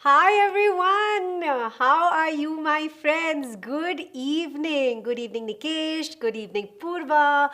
Hi everyone. How are you, my friends? Good evening. Good evening, Nikesh. Good evening, Purva.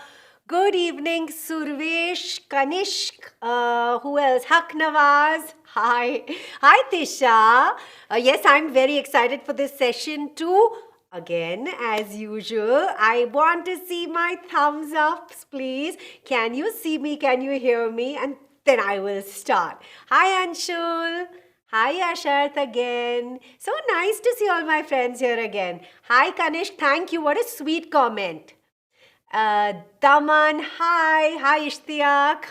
Good evening, Survesh, Kanishk. Who else? Haq Nawaz. Hi. Hi, Tisha. Yes, I'm very excited for this session too. Again, as usual, I want to see my thumbs ups, please. Can you see me? Can you hear me? And then I will start. Hi, Anshul. Hi Asharth again. So nice to see all my friends here again. Hi Kanish, thank you. What a sweet comment. Daman, hi. Hi Ishtiaq.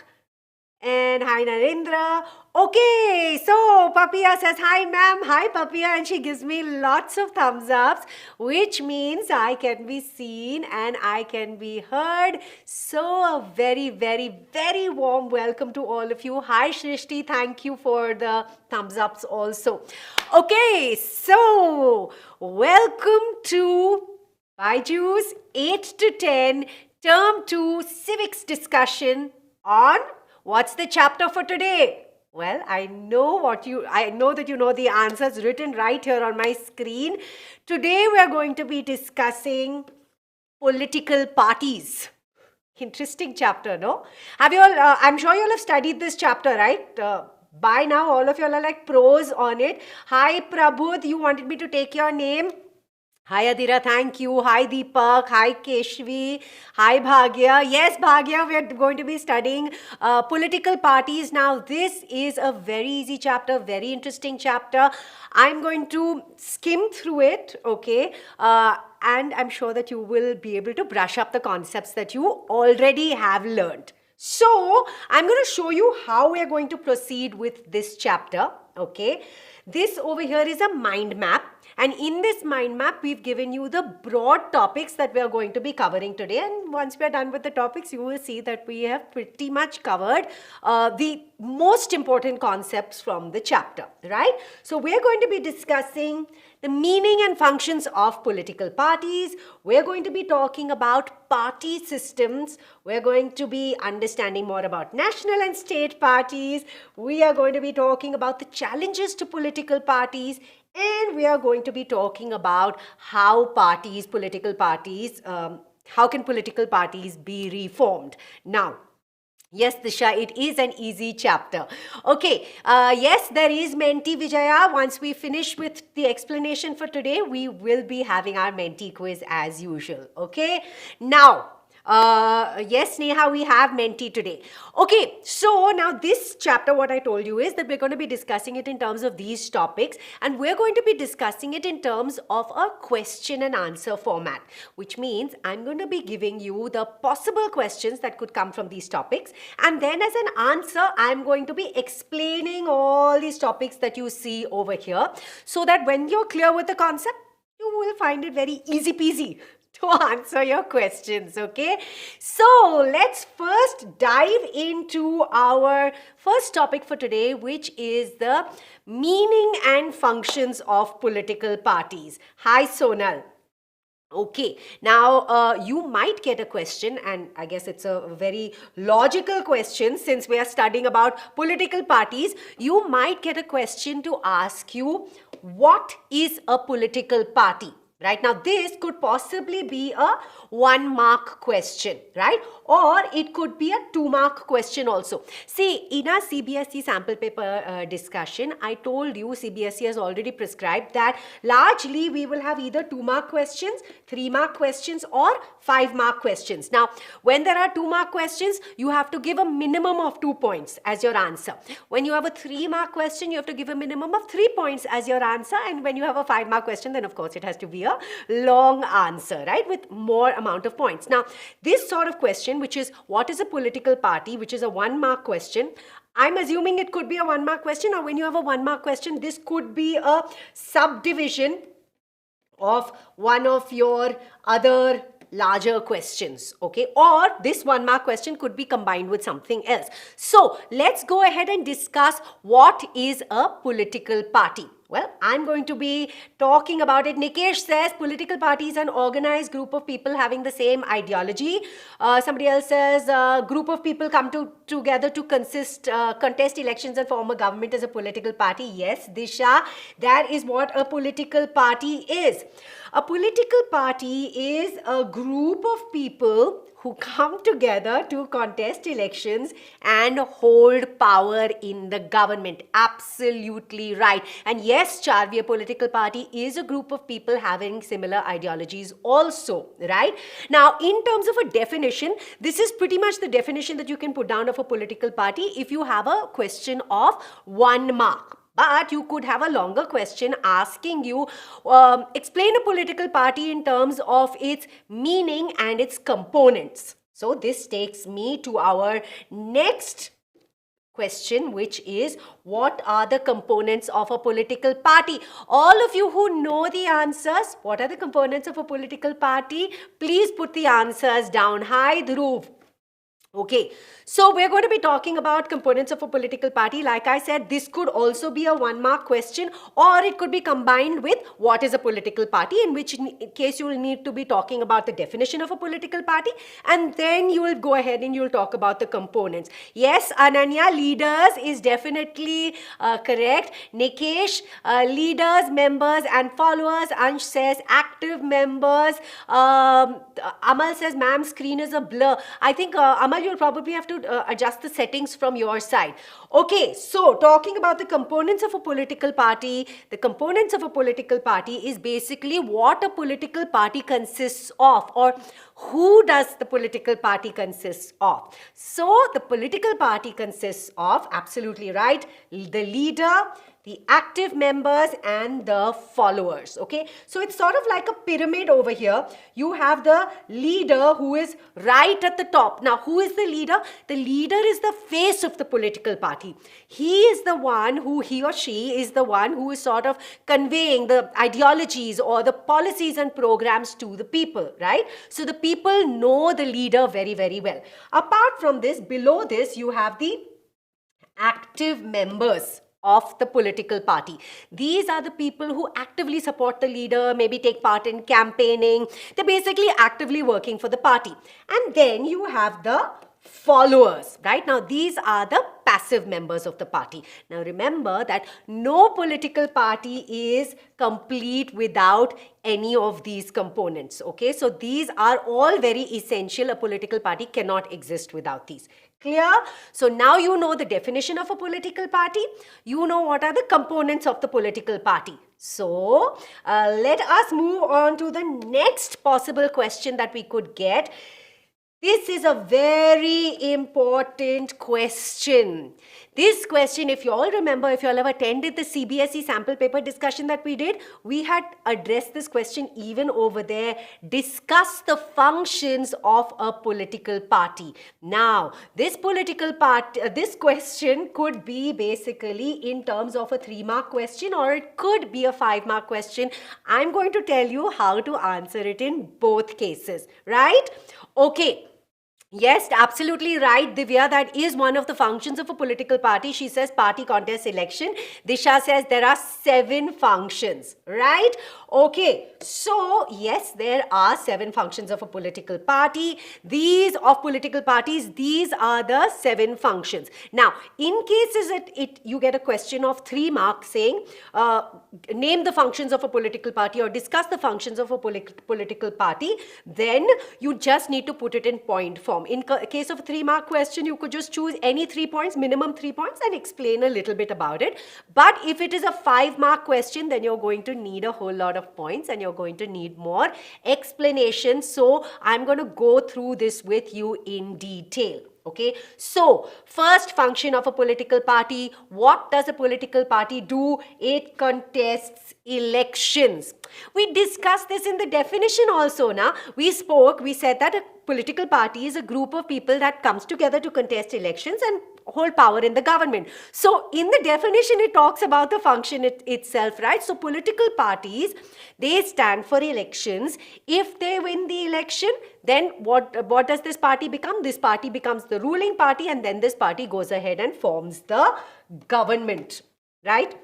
And hi Narendra. Okay, so Papiya says hi ma'am, hi Papiya, and she gives me lots of thumbs ups, which means I can be seen and I can be heard. So a very, very, very warm welcome to all of you. Hi Shrishti, thank you for the thumbs ups also. Okay, so welcome to Byju's 8 to 10 Term 2 Civics discussion on what's the chapter for today? Well, I know that you know the answers written right here on my screen. Today we are going to be discussing political parties. Interesting chapter, no? Have you all, I'm sure you all have studied this chapter, right? By now, all of you all are like pros on it. Hi, Prabhud, you wanted me to take your name. Hi Adira, thank you. Hi Deepak. Hi Keshvi. Hi Bhagya. Yes, Bhagya, we are going to be studying political parties now. This is a very easy chapter, very interesting chapter. I'm going to skim through it, okay? And I'm sure that you will be able to brush up the concepts that you already have learned. So, I'm going to show you how we are going to proceed with this chapter, okay? This over here is a mind map, and in this mind map we've given you the broad topics that we are going to be covering today, and once we are done with the topics you will see that we have pretty much covered the most important concepts from the chapter, right? So we are going to be discussing the meaning and functions of political parties. We're going to be talking about party systems. We're going to be understanding more about national and state parties. We are going to be talking about the challenges to political parties. And we are going to be talking about how political parties, how can political parties be reformed. Now, yes, Disha, it is an easy chapter. Okay, yes, there is Menti Vijaya. Once we finish with the explanation for today, we will be having our Menti quiz as usual. Okay, now, yes, Neha, we have Menti today. Okay, so now this chapter, what I told you is that we're going to be discussing it in terms of these topics, and we're going to be discussing it in terms of a question and answer format, which means I'm going to be giving you the possible questions that could come from these topics, and then as an answer, I'm going to be explaining all these topics that you see over here, so that when you're clear with the concept, you will find it very easy peasy to answer your questions, okay? So let's first dive into our first topic for today, which is the meaning and functions of political parties. Hi, Sonal. Okay, now you might get a question, and I guess it's a very logical question since we are studying about political parties. You might get a question to ask you, what is a political party? Right now, this could possibly be a 1-mark question, right? Or it could be a 2-mark question also. See, in our CBSE sample paper discussion, I told you CBSE has already prescribed that largely we will have either 2-mark questions, 3-mark questions, or 5-mark questions. Now, when there are 2-mark questions, you have to give a minimum of 2 points as your answer. When you have a 3-mark question, you have to give a minimum of 3 points as your answer. And when you have a 5-mark question, then of course it has to be a long answer, right, with more amount of points. Now, this sort of question, which is what is a political party, which is a 1-mark question, I'm assuming it could be a 1-mark question, or when you have a 1-mark question, this could be a subdivision of one of your other larger questions, okay? Or this 1-mark question could be combined with something else. So let's go ahead and discuss what is a political party. Well, I'm going to be talking about it. Nikesh says political parties are an organized group of people having the same ideology. Somebody else says group of people come together to contest elections and form a government as a political party. Yes, Disha, that is what a political party is. A political party is a group of people who come together to contest elections and hold power in the government. Absolutely right. And yes, Charvi, a political party is a group of people having similar ideologies also, right? Now, in terms of a definition, this is pretty much the definition that you can put down of a political party if you have a question of 1 mark. But you could have a longer question asking you, explain a political party in terms of its meaning and its components. So this takes me to our next question, which is, what are the components of a political party? All of you who know the answers, what are the components of a political party? Please put the answers down. Hi, Dhruv. Okay, so we're going to be talking about components of a political party. Like I said, this could also be a 1 mark question, or it could be combined with what is a political party, in which case you will need to be talking about the definition of a political party, and then you will go ahead and you'll talk about the components. Yes, Ananya, leaders is definitely correct. Nikesh, leaders, members and followers. Ansh says active members. Amal says, ma'am, screen is a blur. I think Amal, you'll probably have to adjust the settings from your side. Okay, so talking about the components of a political party, the components of a political party is basically what a political party consists of, or who does the political party consist of. So the political party consists of, absolutely right, the leader, the active members and the followers. Okay, so it's sort of like a pyramid over here. You have the leader who is right at the top. Now, who is the leader? The leader is the face of the political party. He is the one who, he or she is the one who is sort of conveying the ideologies or the policies and programs to the people, right? So the people know the leader very, very well. Apart from this, below this, you have the active members of the political party. These are the people who actively support the leader, maybe take part in campaigning. They're basically actively working for the party. And then you have the followers, right? Now, these are the passive members of the party. Now, remember that no political party is complete without any of these components, okay? So, these are all very essential. A political party cannot exist without these. Clear? So, now you know the definition of a political party. You know what are the components of the political party. So, let us move on to the next possible question that we could get. This is a very important question. This question, if you all remember, if you all have attended the CBSE sample paper discussion that we did, we had addressed this question even over there. Discuss the functions of a political party. Now, this political party, this question could be basically in terms of a 3-mark question, or it could be a 5-mark question. I'm going to tell you how to answer it in both cases, right? Okay. Yes, absolutely right, Divya. That is one of the functions of a political party. She says party, contest, election. Disha says there are 7 functions, right? Okay, so yes, there are 7 functions of a political party. These of political parties, these are the 7 functions. Now, in cases you get a question of 3 marks saying, name the functions of a political party or discuss the functions of a political party, then you just need to put it in point form. In case of a 3-mark question, you could just choose any 3 points, minimum 3 points, and explain a little bit about it. But if it is a 5-mark question, then you're going to need a whole lot of points and you're going to need more explanation. So I'm going to go through this with you in detail. Okay, so first function of a political party, what does a political party do? It contests elections. We discussed this in the definition also. We said that a political party is a group of people that comes together to contest elections and hold power in the government. So in the definition, it talks about the function itself, right? So political parties, they stand for elections. If they win the election, then what does this party become? This party becomes the ruling party, and then this party goes ahead and forms the government, right?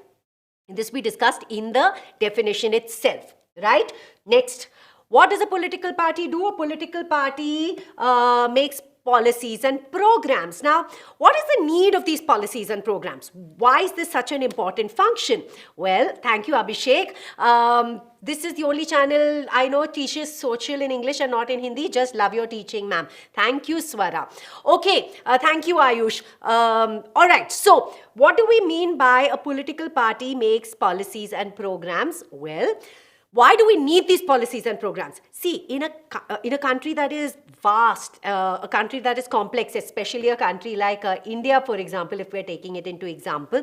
This we discussed in the definition itself, right? Next, what does a political party do? A political party makes policies and programs. Now, what is the need of these policies and programs? Why is this such an important function? Well, thank you, Abhishek. This is the only channel I know teaches social in English and not in Hindi. Just love your teaching, ma'am. Thank you, Swara. Okay, thank you, Ayush. All right, so what do we mean by a political party makes policies and programs? Well, why do we need these policies and programs? See, in a country that is vast, a country that is complex, especially a country like India, for example, if we're taking it into example,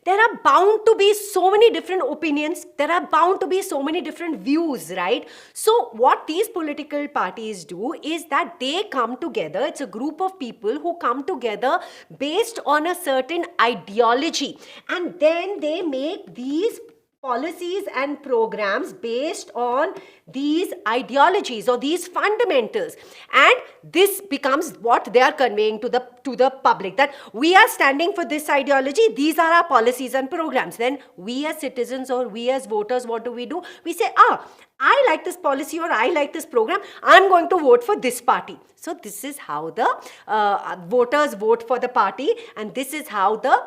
there are bound to be so many different opinions. There are bound to be so many different views, right? So what these political parties do is that they come together. It's a group of people who come together based on a certain ideology, and then they make these policies and programs based on these ideologies or these fundamentals, and this becomes what they are conveying to the public, that we are standing for this ideology, these are our policies and programs. Then we as citizens or we as voters, what do? We say, I like this policy or I like this program, I'm going to vote for this party. So this is how the voters vote for the party, and this is how the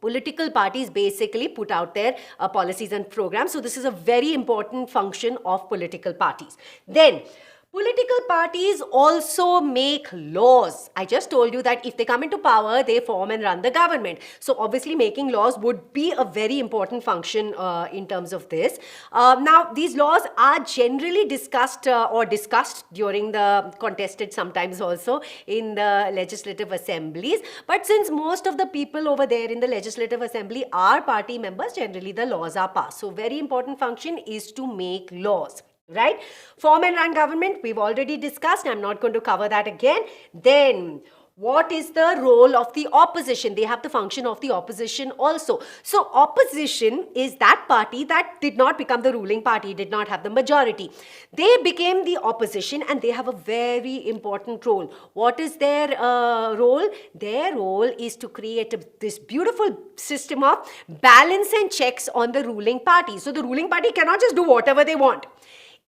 political parties basically put out their policies and programs. So this is a very important function of political parties. Then, political parties also make laws. I just told you that if they come into power, they form and run the government. So obviously making laws would be a very important function in terms of this. Now, these laws are generally discussed during the contested sometimes also in the legislative assemblies. But since most of the people over there in the legislative assembly are party members, generally the laws are passed. So very important function is to make laws. Right? Form and run government, we've already discussed. I'm not going to cover that again. Then, what is the role of the opposition? They have the function of the opposition also. So, opposition is that party that did not become the ruling party, did not have the majority. They became the opposition and they have a very important role. What is their role? Their role is to create this beautiful system of balance and checks on the ruling party. So, the ruling party cannot just do whatever they want.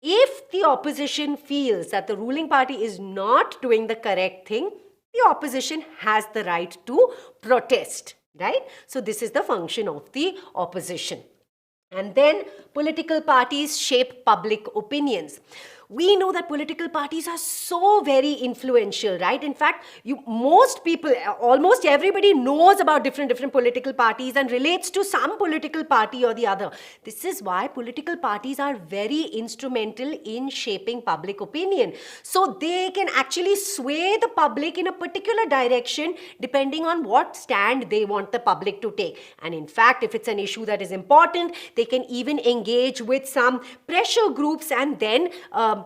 If the opposition feels that the ruling party is not doing the correct thing, the opposition has the right to protest, right? So this is the function of the opposition. And then political parties shape public opinions. We know that political parties are so very influential, right? In fact, most people, almost everybody knows about different political parties and relates to some political party or the other. This is why political parties are very instrumental in shaping public opinion. So they can actually sway the public in a particular direction depending on what stand they want the public to take. And in fact, if it's an issue that is important, they can even engage with some pressure groups and then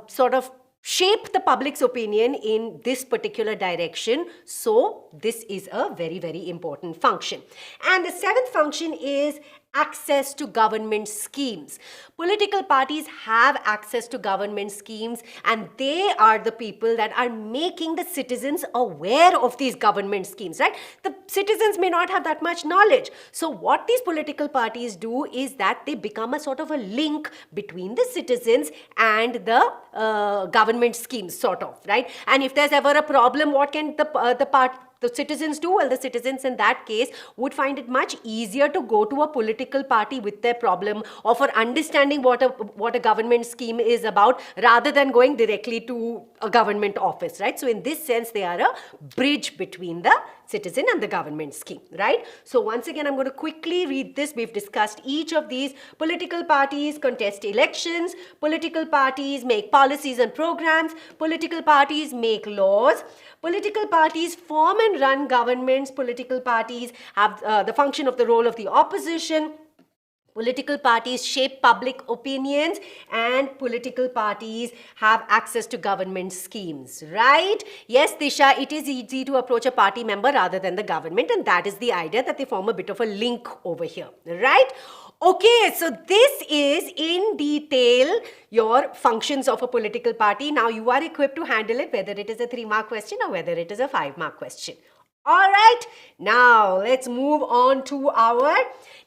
sort of shape the public's opinion in this particular direction. So this is a very, very important function. And the seventh function is access to government schemes. Political parties have access to government schemes, and they are the people that are making the citizens aware of these government schemes, right? The citizens may not have that much knowledge. So what these political parties do is that they become a sort of a link between the citizens and the government schemes, sort of, right? And if there's ever a problem, what can the citizens do? Well, the citizens in that case would find it much easier to go to a political party with their problem or for understanding what a government scheme is about rather than going directly to a government office, right? So in this sense, they are a bridge between the citizen and the government scheme, right? So once again, I'm going to quickly read this. We've discussed each of these. Political parties contest elections. Political parties make policies and programs. Political parties make laws. Political parties form and run governments. Political parties have the function of the role of the opposition. Political parties shape public opinions, and political parties have access to government schemes, right? Yes, Disha, it is easy to approach a party member rather than the government, and that is the idea, that they form a bit of a link over here, right? Okay, so this is in detail your functions of a political party. Now you are equipped to handle it, whether it is a 3-mark question or whether it is a 5-mark question. All right, now let's move on to our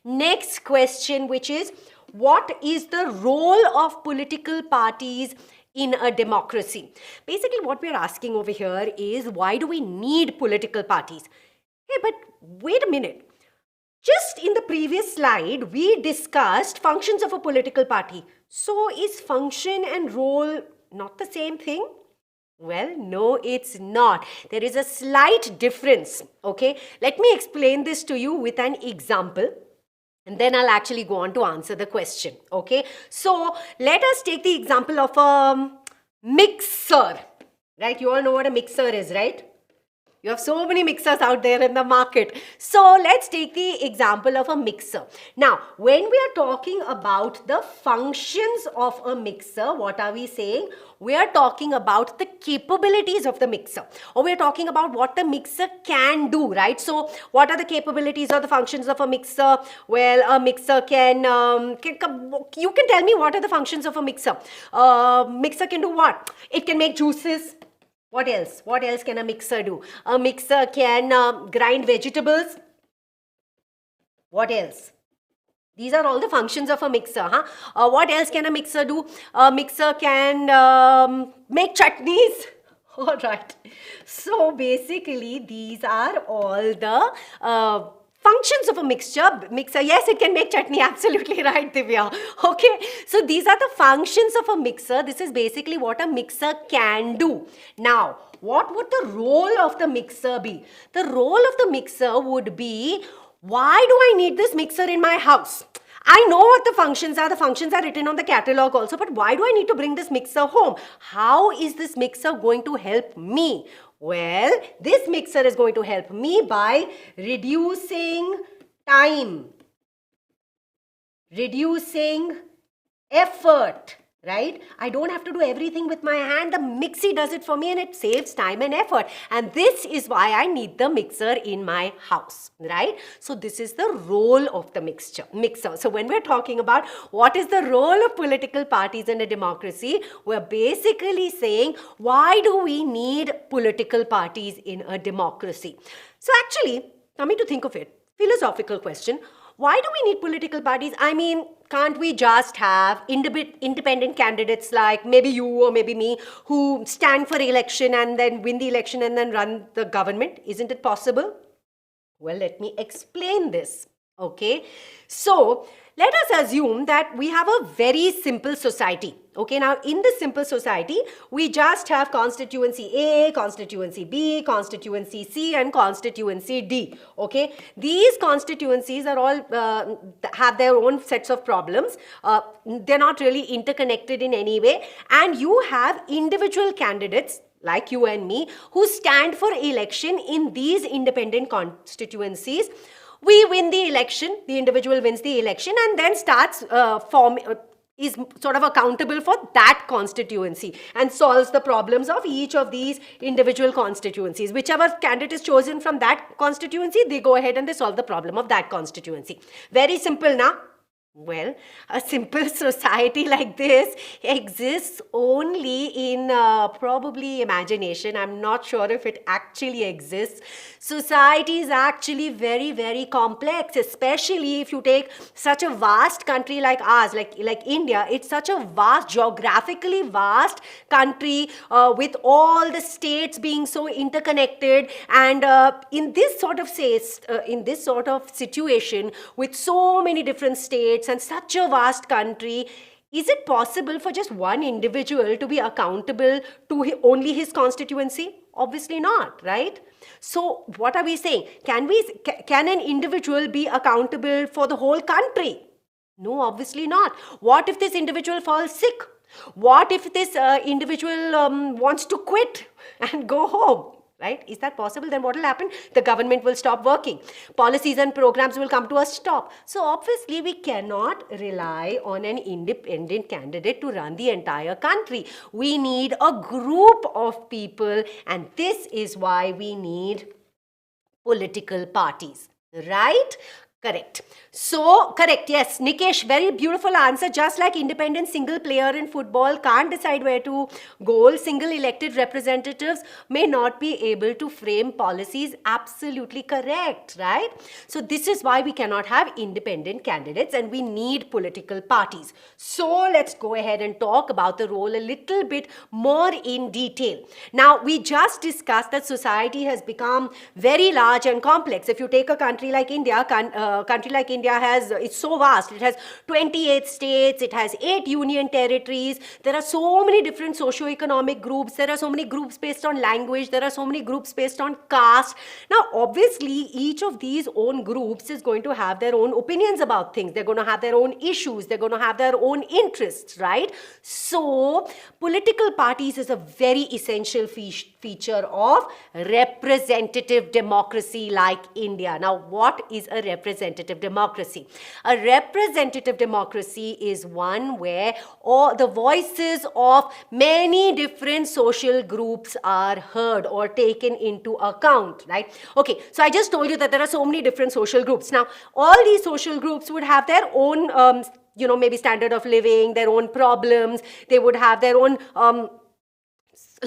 next question, which is what is the role of political parties in a democracy? Basically, what we're asking over here is why do we need political parties? Hey, but wait a minute. Just in the previous slide, we discussed functions of a political party. So is function and role not the same thing? Well, no, it's not. There is a slight difference. Okay, let me explain this to you with an example. And then I'll actually go on to answer the question. Okay, so let us take the example of a mixer. Right, you all know what a mixer is, right? You have so many mixers out there in the market. So let's take the example of a mixer. Now, when we are talking about the functions of a mixer, what are we saying? We are talking about the capabilities of the mixer, or we are talking about what the mixer can do, right? So what are the capabilities or the functions of a mixer? Well, a mixer can you can tell me what are the functions of a mixer? Mixer can do what? It can make juices. What else? What else can a mixer do? A mixer can grind vegetables. What else? These are all the functions of a mixer. What else can a mixer do? A mixer can make chutneys. All right. So basically, these are all the functions of a mixer. Yes, it can make chutney. Absolutely right, Divya. Okay. So these are the functions of a mixer. This is basically what a mixer can do. Now, what would the role of the mixer be? The role of the mixer would be, why do I need this mixer in my house? I know what the functions are. The functions are written on the catalog also. But why do I need to bring this mixer home? How is this mixer going to help me? Well, this mixer is going to help me by reducing time, reducing effort, right? I don't have to do everything with my hand. The mixie does it for me and it saves time and effort. And this is why I need the mixer in my house, right? So this is the role of the mixer. So when we're talking about what is the role of political parties in a democracy, we're basically saying, why do we need political parties in a democracy? So actually, coming to think of it, philosophical question, why do we need political parties? I mean, can't we just have independent candidates like maybe you or maybe me who stand for election and then win the election and then run the government? Isn't it possible? Well, let me explain this. Okay, so let us assume that we have a very simple society. Okay, now in this simple society, we just have constituency A, constituency B, constituency C and constituency D. Okay, these constituencies are all have their own sets of problems. They're not really interconnected in any way, and you have individual candidates like you and me who stand for election in these independent constituencies. We win the election, the individual wins the election and then starts is sort of accountable for that constituency and solves the problems of each of these individual constituencies. Whichever candidate is chosen from that constituency, they go ahead and they solve the problem of that constituency. Very simple now. Well, a simple society like this exists only in probably imagination. I'm not sure if it actually exists. Society is actually very, very complex, especially if you take such a vast country like ours, like India. It's such a vast, geographically vast country with all the states being so interconnected. And in this sort of situation with so many different states and such a vast country, is it possible for just one individual to be accountable to only his constituency? Obviously not, right? So what are we saying? Can an individual be accountable for the whole country? No, obviously not. What if this individual falls sick? What if this individual wants to quit and go home? Right? Is that possible? Then what will happen? The government will stop working. Policies and programs will come to a stop. So obviously we cannot rely on an independent candidate to run the entire country. We need a group of people, and this is why we need political parties. Right? Correct. So, correct, yes. Nikesh, very beautiful answer. Just like independent single player in football can't decide where to goal, single elected representatives may not be able to frame policies. Absolutely correct, right? So, this is why we cannot have independent candidates and we need political parties. So, let's go ahead and talk about the role a little bit more in detail. Now, we just discussed that society has become very large and complex. If you take a country like India, it's so vast. It has 28 states, it has 8 union territories. There are so many different socio-economic groups. There are so many groups based on language. There are so many groups based on caste. Now, obviously, each of these own groups is going to have their own opinions about things. They're going to have their own issues. They're going to have their own interests, right? So, political parties is a very essential feature of representative democracy like India. Now, what is a representative democracy? A representative democracy is one where all the voices of many different social groups are heard or taken into account, right? Okay, so I just told you that there are so many different social groups. Now, all these social groups would have their own maybe standard of living, their own problems. They would have their own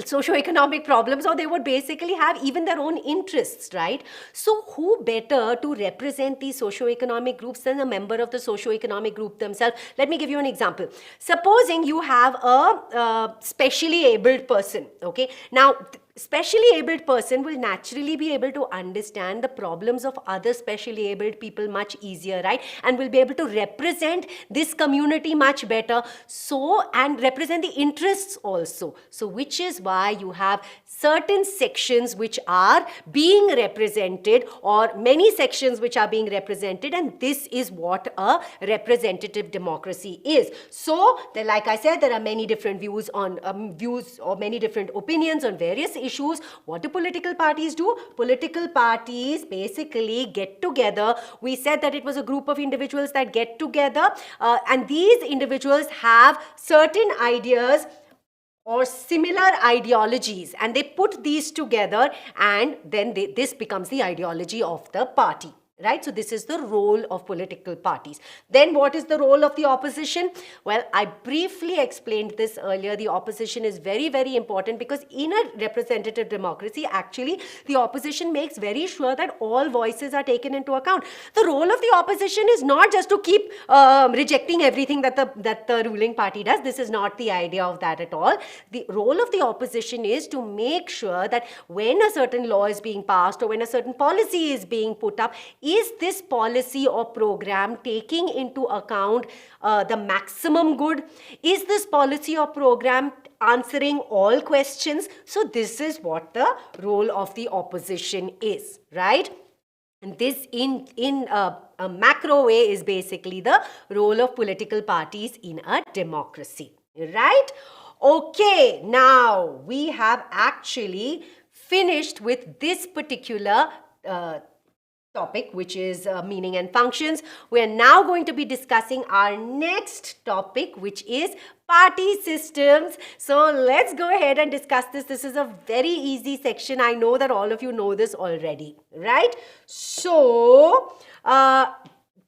socio-economic problems, or they would basically have even their own interests, right? So who better to represent these socio-economic groups than a member of the socio-economic group themselves? Let me give you an example. Supposing you have a specially abled person, okay? Now, specially abled person will naturally be able to understand the problems of other specially abled people much easier, right? And will be able to represent this community much better, and represent the interests also. So which is why you have certain sections which are being represented, or many sections which are being represented, and this is what a representative democracy is. So, like I said, there are many different views or many different opinions on various issues. What do political parties do? Political parties basically get together. We said that it was a group of individuals that get together, and these individuals have certain ideas or similar ideologies, and they put these together, and then this becomes the ideology of the party. Right? So this is the role of political parties. Then what is the role of the opposition? Well, I briefly explained this earlier. The opposition is very, very important because in a representative democracy, actually, the opposition makes very sure that all voices are taken into account. The role of the opposition is not just to keep rejecting everything that the ruling party does. This is not the idea of that at all. The role of the opposition is to make sure that when a certain law is being passed or when a certain policy is being put up, is this policy or program taking into account the maximum good? Is this policy or program answering all questions? So this is what the role of the opposition is, right? And this in a macro way is basically the role of political parties in a democracy, right? Okay, now we have actually finished with this particular topic, which is meaning and functions. We are now going to be discussing our next topic, which is party systems. So let's go ahead and discuss this. This is a very easy section. I know that all of you know this already, right? So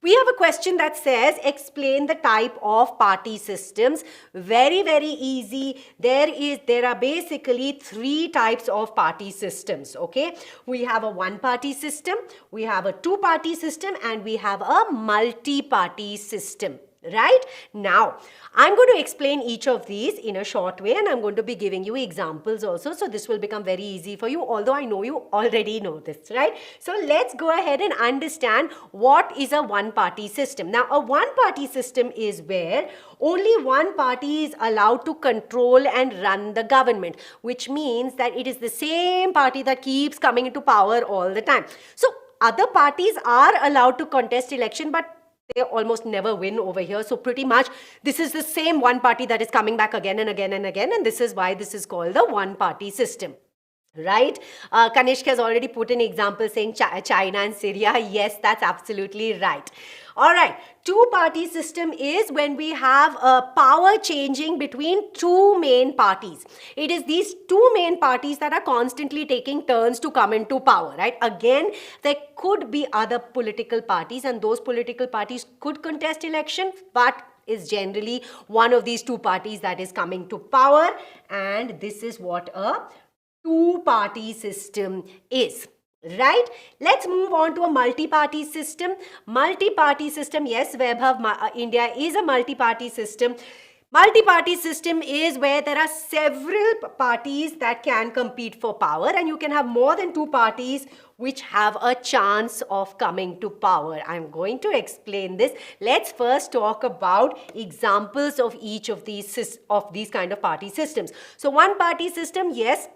we have a question that says, explain the type of party systems. Very, very easy. There are basically 3 types of party systems, okay? We have a one-party system, we have a two-party system, and we have a multi-party system. Right? Now, I'm going to explain each of these in a short way, and I'm going to be giving you examples also. So this will become very easy for you, although I know you already know this, right? So let's go ahead and understand what is a one-party system. Now, a one-party system is where only one party is allowed to control and run the government, which means that it is the same party that keeps coming into power all the time. So other parties are allowed to contest election, but they almost never win over here. So pretty much this is the same one party that is coming back again and again and again, and this is why this is called the one party system. Right? Kanishk has already put an example saying China and Syria. Yes, that's absolutely right. All right. Two-party system is when we have power changing between two main parties. It is these two main parties that are constantly taking turns to come into power, right? Again, there could be other political parties, and those political parties could contest elections, but is generally one of these two parties that is coming to power, and this is what a two-party system is. Right? Let's move on to a multi-party system. Multi-party system, yes, Vaibhav, India is a multi-party system. Multi-party system is where there are several parties that can compete for power, and you can have more than two parties which have a chance of coming to power. I'm going to explain this. Let's first talk about examples of each of these kind of party systems. So one party system, yes,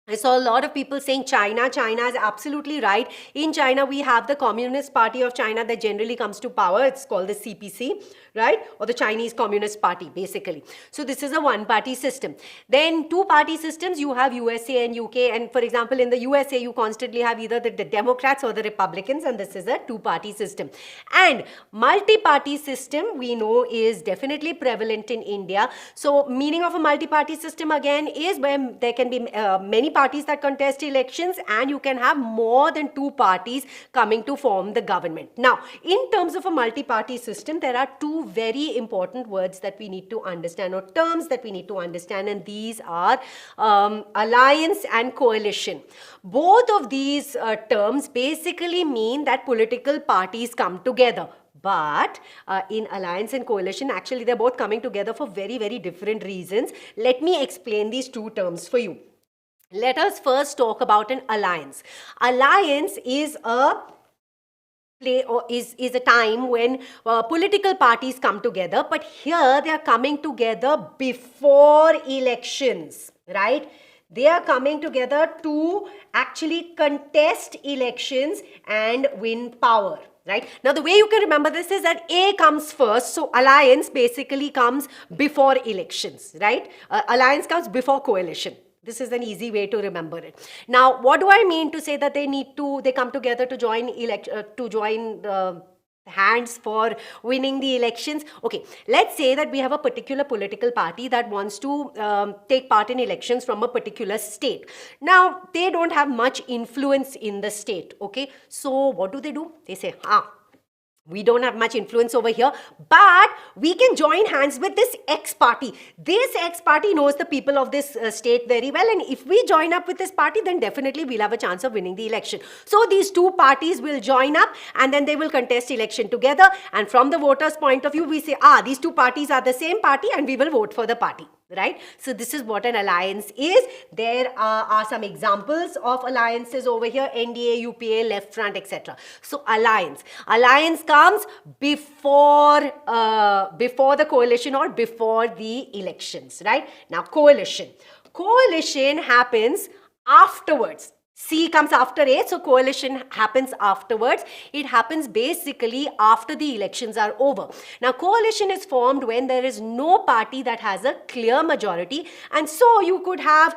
I saw a lot of people saying China. China is absolutely right. In China, we have the Communist Party of China that generally comes to power. It's called the CPC, right? Or the Chinese Communist Party, basically. So this is a one-party system. Then two-party systems, you have USA and UK. And for example, in the USA, you constantly have either the Democrats or the Republicans, and this is a two-party system. And multi-party system, we know, is definitely prevalent in India. So meaning of a multi-party system, again, is where there can be many parties that contest elections, and you can have more than two parties coming to form the government. Now, in terms of a multi-party system, there are two very important words that we need to understand, or terms that we need to understand, and these are alliance and coalition. Both of these terms basically mean that political parties come together. But in alliance and coalition, actually, they're both coming together for very, very different reasons. Let me explain these two terms for you. Let us first talk about an alliance. Alliance is a is a time when political parties come together, but here they are coming together before elections, right? They are coming together to actually contest elections and win power. Right? Now, the way you can remember this is that A comes first. So, alliance basically comes before elections, right? Alliance comes before coalition. This is an easy way to remember it. Now, what do I mean to say that they come together to join hands for winning the elections? Okay, let's say that we have a particular political party that wants to take part in elections from a particular state. Now, they don't have much influence in the state, okay? So, what do? They say, we don't have much influence over here, but we can join hands with this X party. This X party knows the people of this state very well, and if we join up with this party, then definitely we'll have a chance of winning the election. So these two parties will join up, and then they will contest election together, and from the voters' point of view, we say, these two parties are the same party, and we will vote for the party. Right? So this is what an alliance is. There are some examples of alliances over here: NDA, UPA, Left Front, etc. So alliance. Alliance comes before the coalition or before the elections. Right? Now coalition. Coalition happens afterwards. C comes after A, so coalition happens afterwards. It happens basically after the elections are over. Now, coalition is formed when there is no party that has a clear majority, and so you could have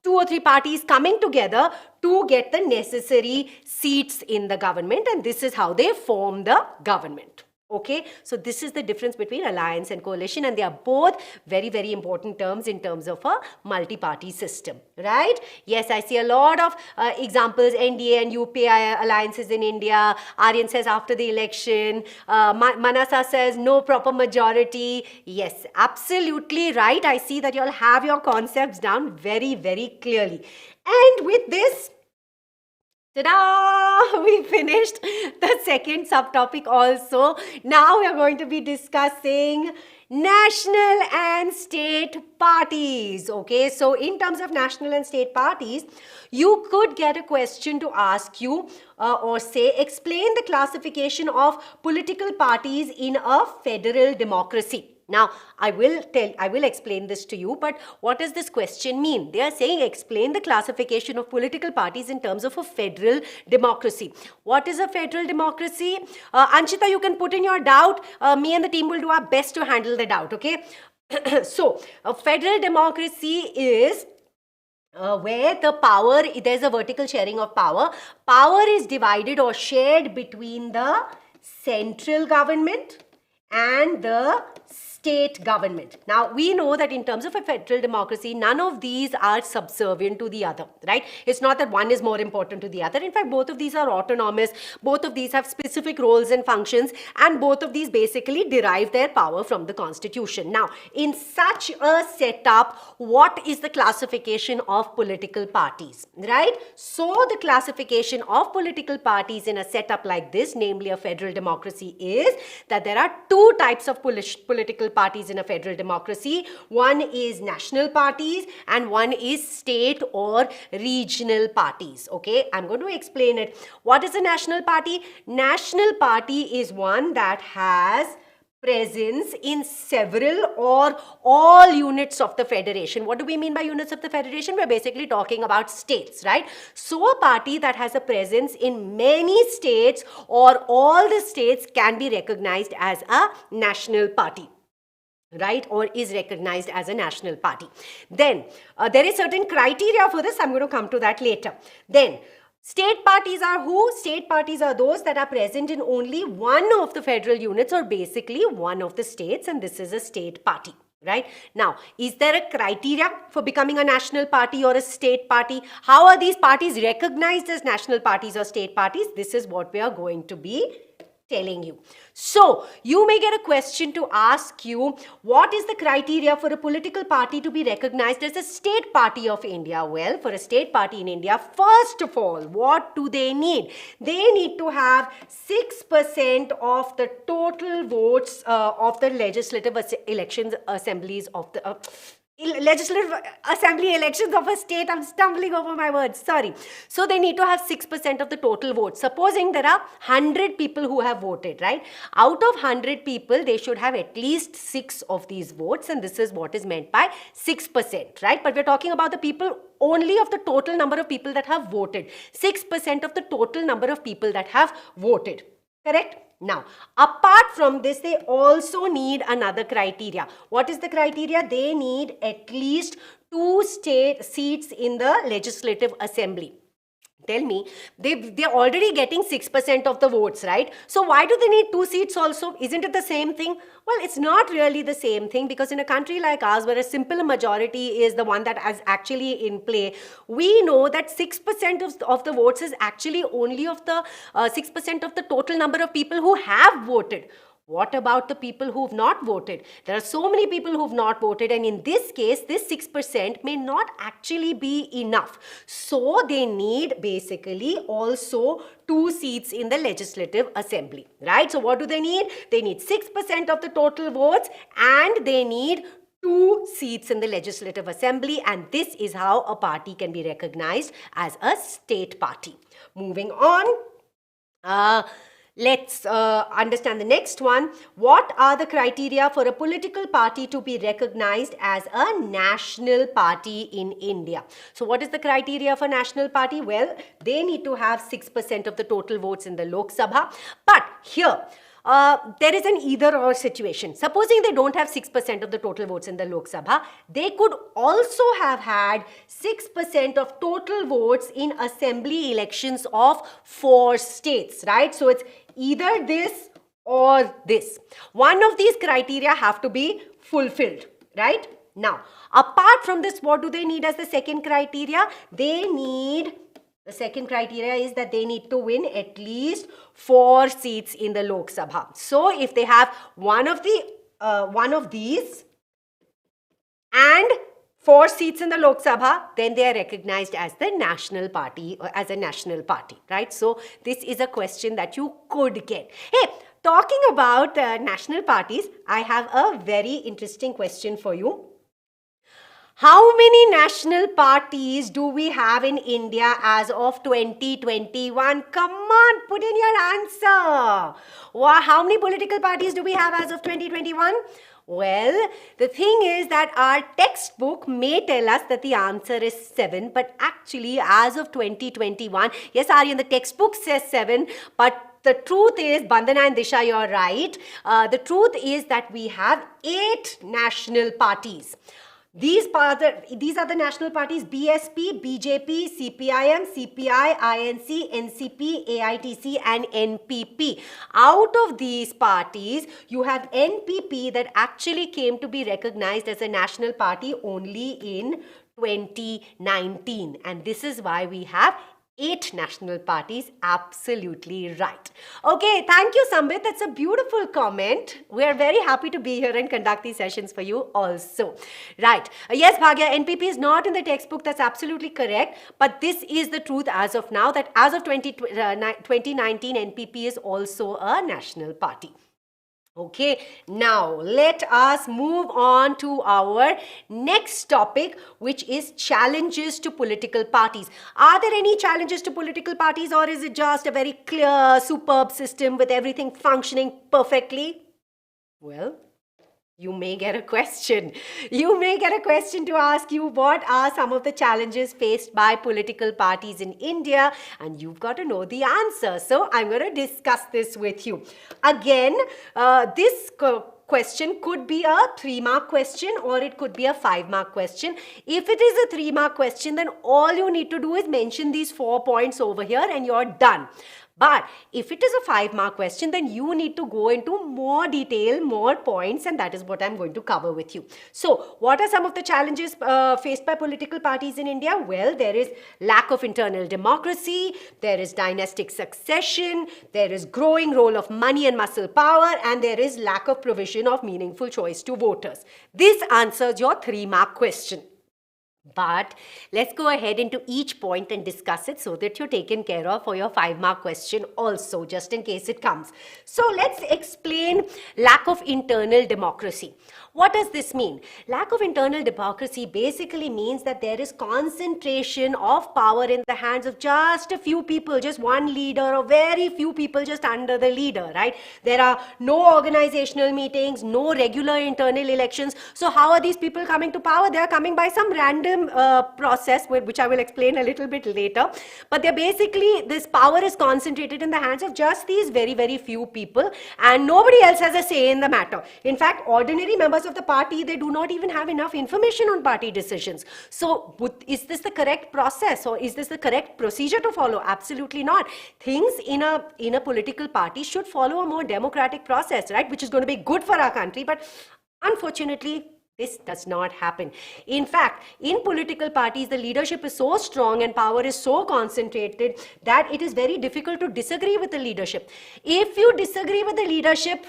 2 or 3 parties coming together to get the necessary seats in the government, and this is how they form the government. Okay, so this is the difference between alliance and coalition, and they are both very, very important terms in terms of a multi-party system, right? Yes, I see a lot of examples, NDA and UPA alliances in India. Aryan says after the election. Manasa says no proper majority. Yes, absolutely right. I see that you all have concepts down very, very clearly. And with this, ta-da! We finished the second subtopic also. Now we are going to be discussing national and state parties. Okay, so in terms of national and state parties, you could get a question to ask you or say, explain the classification of political parties in a federal democracy. Now, I will explain this to you, but what does this question mean? They are saying explain the classification of political parties in terms of a federal democracy. What is a federal democracy? Anshita, you can put in your doubt. Me and the team will do our best to handle the doubt, okay? So, a federal democracy is where the power, there's a vertical sharing of power. Power is divided or shared between the central government and the state government. Now, we know that in terms of a federal democracy, none of these are subservient to the other, right? It's not that one is more important to the other. In fact, both of these are autonomous. Both of these have specific roles and functions, and both of these basically derive their power from the constitution. Now, in such a setup, what is the classification of political parties, right? So, the classification of political parties in a setup like this, namely a federal democracy, is that there are two types of political parties in a federal democracy. One is national parties and one is state or regional parties. Okay, I'm going to explain it. What is a national party? National party is one that has presence in several or all units of the federation. What do we mean by units of the federation? We're basically talking about states, right? So a party that has a presence in many states or all the states can be recognized as a national party, right, or is recognized as a national party. Then there is certain criteria for this. I'm going to come to that later. Then state parties are who? State parties are those that are present in only one of the federal units or basically one of the states, and this is a state party. Right? Now, is there a criteria for becoming a national party or a state party? How are these parties recognized as national parties or state parties? This is what we are going to be telling you. So, you may get a question to ask you, what is the criteria for a political party to be recognized as a state party of India? Well, for a state party in India, first of all, what do they need? They need to have 6% of the total votes of the legislative elections assemblies of the legislative assembly elections of a state. I'm stumbling over my words, sorry. So they need to have 6% of the total votes. Supposing there are 100 people who have voted, right? Out of 100 people, they should have at least 6 of these votes, and this is what is meant by 6%, right? But we're talking about the people only of the total number of people that have voted. 6% of the total number of people that have voted, correct? Now, apart from this, they also need another criteria. What is the criteria? They need at least 2 state seats in the legislative assembly. Tell me, they're already getting 6% of the votes, right? So why do they need 2 seats also? Isn't it the same thing? Well, it's not really the same thing, because in a country like ours, where a simple majority is the one that is actually in play, we know that 6% of the votes is actually only of the 6% of the total number of people who have voted. What about the people who have not voted? There are so many people who have not voted, and in this case, this 6% may not actually be enough. So they need basically also 2 seats in the legislative assembly, right? So what do they need? They need 6% of the total votes, and they need 2 seats in the legislative assembly, and this is how a party can be recognized as a state party. Moving on. Let's understand the next one. What are the criteria for a political party to be recognized as a national party in India? So what is the criteria for national party? Well, they need to have 6% of the total votes in the Lok Sabha. But here, there is an either-or situation. Supposing they don't have 6% of the total votes in the Lok Sabha, they could also have had 6% of total votes in assembly elections of 4 states, right? So it's either this or this. One of these criteria have to be fulfilled, right? Now, apart from this, what do they need as the second criteria? The second criteria is that they need to win at least 4 seats in the Lok Sabha. So if they have one of these and 4 seats in the Lok Sabha, then they are recognized as the national party, or as a national party, right? So this is a question that you could get. Hey, talking about national parties, I have a very interesting question for you. How many national parties do we have in India as of 2021? Come on, put in your answer. How many political parties do we have as of 2021? Well, the thing is that our textbook may tell us that the answer is 7, but actually as of 2021, yes, Aryan, the textbook says 7, but the truth is, Bandana and Disha, you're right. The truth is that we have 8 national parties. These are the national parties: BSP, BJP, CPIM, CPI, INC, NCP, AITC and NPP. Out of these parties, you have NPP that actually came to be recognized as a national party only in 2019, and this is why we have 8 national parties. Absolutely right. Okay, thank you, Sambit. That's a beautiful comment. We are very happy to be here and conduct these sessions for you also. Right. Yes, Bhagya, NPP is not in the textbook. That's absolutely correct. But this is the truth as of now, that as of 2019, NPP is also a national party. Okay, now let us move on to our next topic, which is challenges to political parties. Are there any challenges to political parties, or is it just a very clear, superb system with everything functioning perfectly? Well, you may get a question. You may get a question to ask you, what are some of the challenges faced by political parties in India? And you've got to know the answer. So I'm going to discuss this with you. Again, this question could be a 3-mark question, or it could be a 5-mark question. If it is a 3-mark question, then all you need to do is mention these 4 points over here and you're done. But if it is a 5-mark question, then you need to go into more detail, more points, and that is what I'm going to cover with you. So, what are some of the challenges faced by political parties in India? Well, there is lack of internal democracy, there is dynastic succession, there is growing role of money and muscle power, and there is lack of provision of meaningful choice to voters. This answers your 3-mark question. But let's go ahead into each point and discuss it so that you're taken care of for your 5-mark question also, just in case it comes. So let's explain lack of internal democracy. What does this mean? Lack of internal democracy basically means that there is concentration of power in the hands of just a few people, just one leader, or very few people just under the leader, right? There are no organizational meetings, no regular internal elections. So how are these people coming to power? They are coming by some random process, which I will explain a little bit later. But they're basically, this power is concentrated in the hands of just these very, very few people, and nobody else has a say in the matter. In fact, ordinary members of the party, they do not even have enough information on party decisions. So is this the correct process, or is this the correct procedure to follow? Absolutely not. Things in a political party should follow a more democratic process, right, which is going to be good for our country. But unfortunately, this does not happen. In fact, in political parties, the leadership is so strong and power is so concentrated that it is very difficult to disagree with the leadership. If you disagree with the leadership,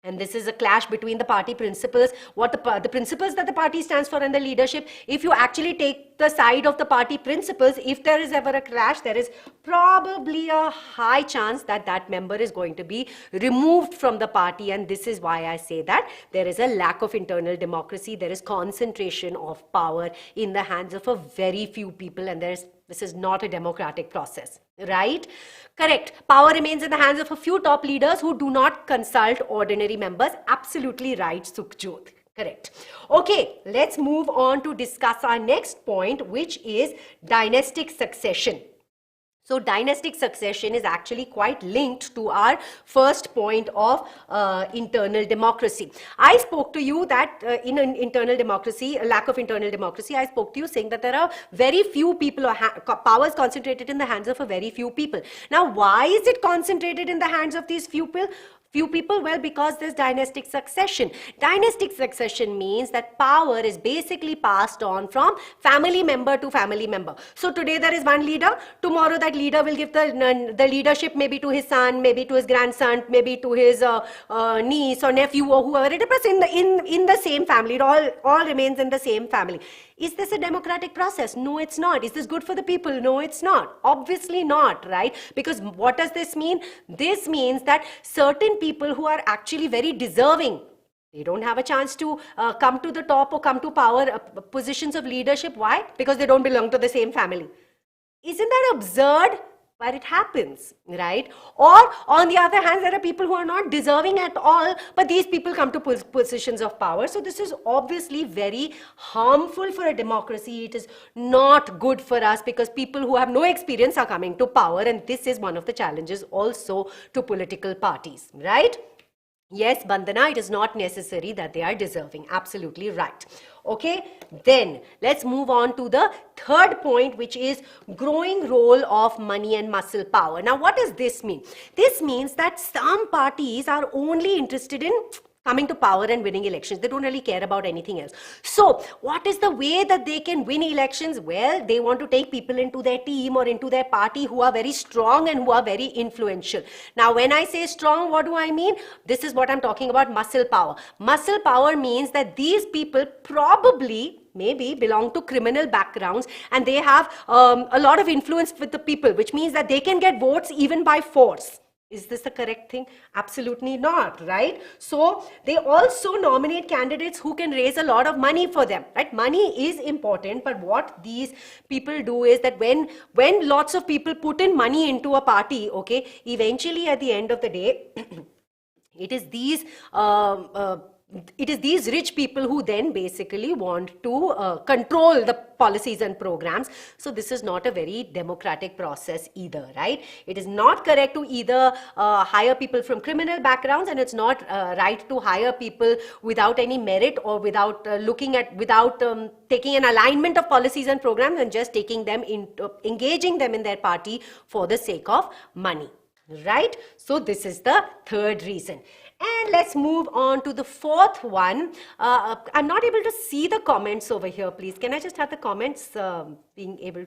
and this is a clash between the party principles, what the principles that the party stands for and the leadership. If you actually take the side of the party principles, if there is ever a clash, there is probably a high chance that that member is going to be removed from the party. And this is why I say that there is a lack of internal democracy. There is concentration of power in the hands of a very few people, and this is not a democratic process, right? Correct. Power remains in the hands of a few top leaders who do not consult ordinary members. Absolutely right, Sukhjot. Correct. Okay, let's move on to discuss our next point, which is dynastic succession. So dynastic succession is actually quite linked to our first point of internal democracy. I spoke to you that in an internal democracy, a lack of internal democracy, I spoke to you saying that there are very few people, or power is concentrated in the hands of a very few people. Now, why is it concentrated in the hands of these few people? Well, because there's dynastic succession. Dynastic succession means that power is basically passed on from family member to family member. So today there is one leader, tomorrow that leader will give the leadership maybe to his son, maybe to his grandson, maybe to his niece or nephew or whoever it is, in the same family. It all remains in the same family. Is this a democratic process? No, it's not. Is this good for the people? No, it's not. Obviously not, right? Because what does this mean? This means that certain people who are actually very deserving, they don't have a chance to come to the top or come to power positions of leadership. Why? Because they don't belong to the same family. Isn't that absurd? But it happens, right? Or on the other hand, there are people who are not deserving at all, but these people come to positions of power. So this is obviously very harmful for a democracy. It is not good for us because people who have no experience are coming to power, and this is one of the challenges also to political parties, right? Yes, Bandana, it is not necessary that they are deserving. Absolutely right. Okay, then let's move on to the third point, which is growing role of money and muscle power. Now, what does this mean? This means that some parties are only interested in coming to power and winning elections. They don't really care about anything else. So what is the way that they can win elections? Well, they want to take people into their team or into their party who are very strong and who are very influential. Now, when I say strong, what do I mean? This is what I'm talking about, muscle power. Muscle power means that these people probably maybe belong to criminal backgrounds and they have a lot of influence with the people, which means that they can get votes even by force. Is this the correct thing? Absolutely not, right? So they also nominate candidates who can raise a lot of money for them, right? Money is important, but what these people do is that when lots of people put in money into a party, okay, eventually at the end of the day, it is these rich people who then basically want to control the policies and programs. So this is not a very democratic process either, right? It is not correct to either hire people from criminal backgrounds, and it's not right to hire people without any merit or without taking an alignment of policies and programs and just taking them into engaging them in their party for the sake of money, right? So this is the third reason. And let's move on to the fourth one. I'm not able to see the comments over here, please. Can I just have the comments being able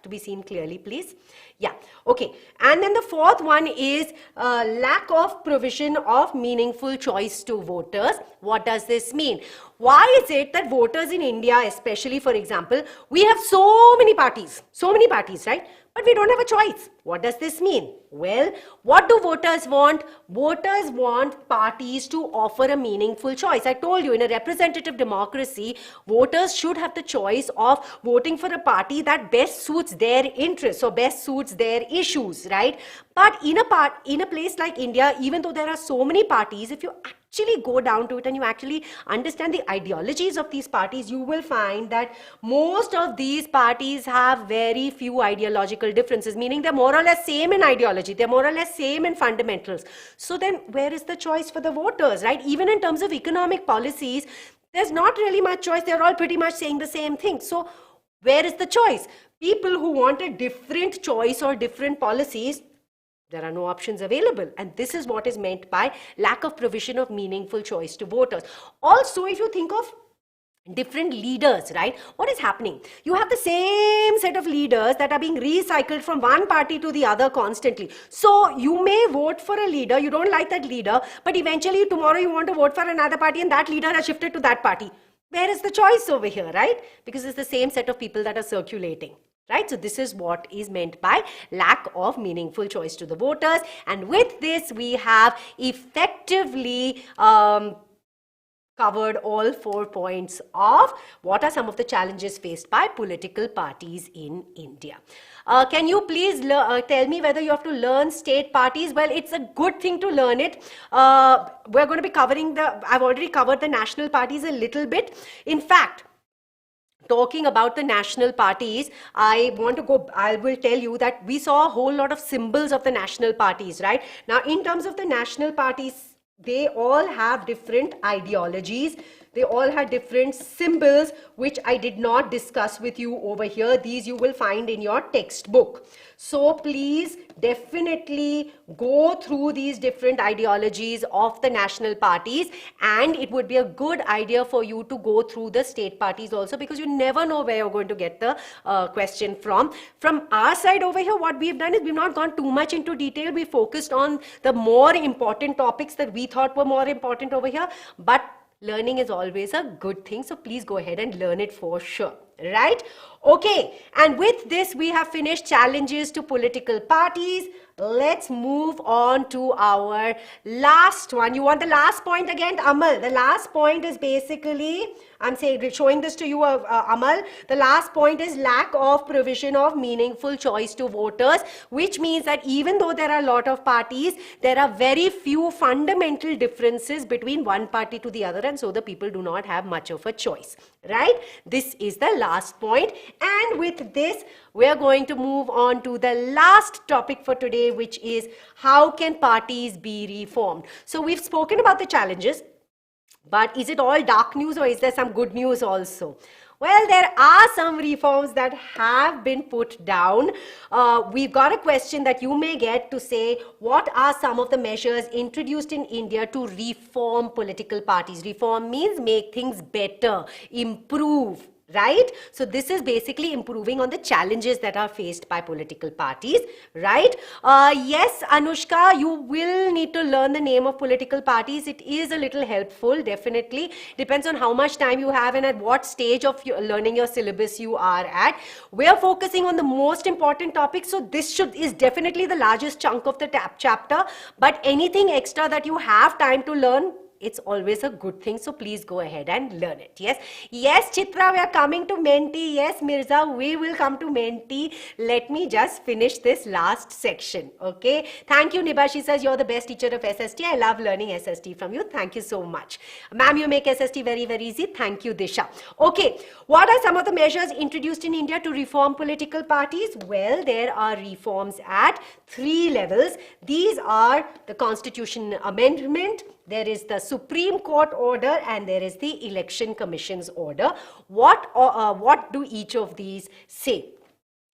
to be seen clearly, please? Yeah, okay. And then the fourth one is lack of provision of meaningful choice to voters. What does this mean? Why is it that voters in India, especially, for example, we have so many parties, right? But we don't have a choice. What does this mean? Well, what do voters want? Voters want parties to offer a meaningful choice. I told you, in a representative democracy, voters should have the choice of voting for a party that best suits their interests or best suits their issues, right? But in a place like India, even though there are so many parties, if you actually go down to it and you actually understand the ideologies of these parties, you will find that most of these parties have very few ideological differences, meaning they're more or less same in ideology, they're more or less same in fundamentals. So then where is the choice for the voters, right? Even in terms of economic policies, there's not really much choice. They're all pretty much saying the same thing. So where is the choice? People who want a different choice or different policies, there are no options available. And this is what is meant by lack of provision of meaningful choice to voters. Also, if you think of different leaders, right? What is happening? You have the same set of leaders that are being recycled from one party to the other constantly. So you may vote for a leader, you don't like that leader, but eventually tomorrow you want to vote for another party and that leader has shifted to that party. Where is the choice over here, right? Because it's the same set of people that are circulating. Right? So this is what is meant by lack of meaningful choice to the voters. And with this, we have effectively covered all 4 points of what are some of the challenges faced by political parties in India. Can you please tell me whether you have to learn state parties? Well, it's a good thing to learn it. We're going to be covering I've already covered the national parties a little bit. In fact, talking about the national parties, I will tell you that we saw a whole lot of symbols of the national parties, right? Now, in terms of the national parties, they all have different ideologies. They all had different symbols, which I did not discuss with you over here. These you will find in your textbook. So please definitely go through these different ideologies of the national parties, and it would be a good idea for you to go through the state parties also, because you never know where you're going to get the question from. From our side over here, what we've done is we've not gone too much into detail. We focused on the more important topics that we thought were more important over here, but learning is always a good thing, so please go ahead and learn it for sure, right? Okay, and with this we have finished challenges to political parties. Let's move on to our last one. You want the last point again, Amal? The last point is basically, I'm showing this to you, Amal. The last point is lack of provision of meaningful choice to voters, which means that even though there are a lot of parties, there are very few fundamental differences between one party to the other, and so the people do not have much of a choice, right? This is the last point. And with this, we are going to move on to the last topic for today, today, which is how can parties be reformed? So we've spoken about the challenges, but is it all dark news or is there some good news also? Well, there are some reforms that have been put down. We've got a question that you may get to say, what are some of the measures introduced in India to reform political parties? Reform means make things better, improve. Right? So this is basically improving on the challenges that are faced by political parties, right? Yes, Anushka, you will need to learn the name of political parties. It is a little helpful, definitely. Depends on how much time you have and at what stage of learning your syllabus you are at. We are focusing on the most important topics, so this is definitely the largest chunk of the chapter, but anything extra that you have time to learn, it's always a good thing, so please go ahead and learn it. Yes, Chitra, we are coming to Menti. Yes, Mirza, we will come to Menti. Let me just finish this last section, okay? Thank you, Niba. She says you're the best teacher of SST. I love learning SST from you. Thank you so much. Ma'am, you make SST very, very easy. Thank you, Disha. Okay, what are some of the measures introduced in India to reform political parties? Well, there are reforms at 3 levels. These are the Constitution Amendment, there is the Supreme Court order, and there is the Election Commission's order. What do each of these say?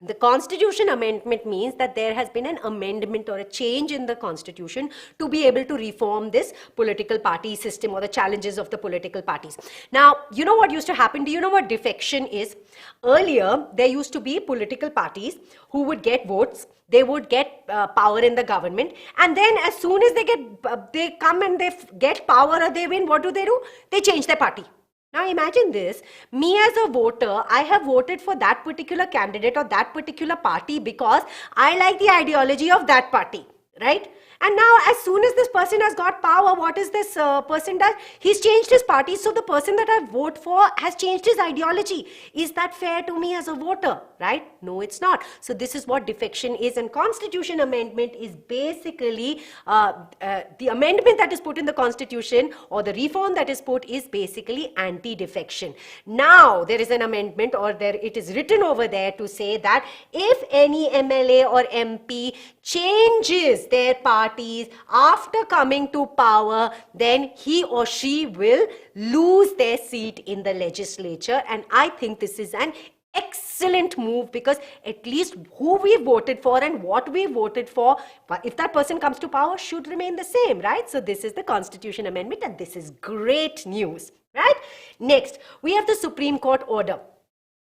The Constitution Amendment means that there has been an amendment or a change in the Constitution to be able to reform this political party system or the challenges of the political parties. Now, you know what used to happen? Do you know what defection is? Earlier, there used to be political parties who would get votes, they would get power in the government, and then as soon as they come and they get power or they win, what do? They change their party. Now imagine this, me as a voter, I have voted for that particular candidate or that particular party because I like the ideology of that party, right? And now as soon as this person has got power, what is this person does? He's changed his party, so the person that I vote for has changed his ideology. Is that fair to me as a voter, right? No, it's not. So this is what defection is, and Constitution Amendment is basically the amendment that is put in the Constitution or the reform that is put is basically anti-defection. Now there is an amendment, or it is written over there to say that if any MLA or MP changes their parties after coming to power, then he or she will lose their seat in the legislature. And I think this is an excellent move, because at least who we voted for and what we voted for, if that person comes to power, should remain the same, right? So this is the Constitution Amendment, and this is great news, right? Next, we have the Supreme Court order.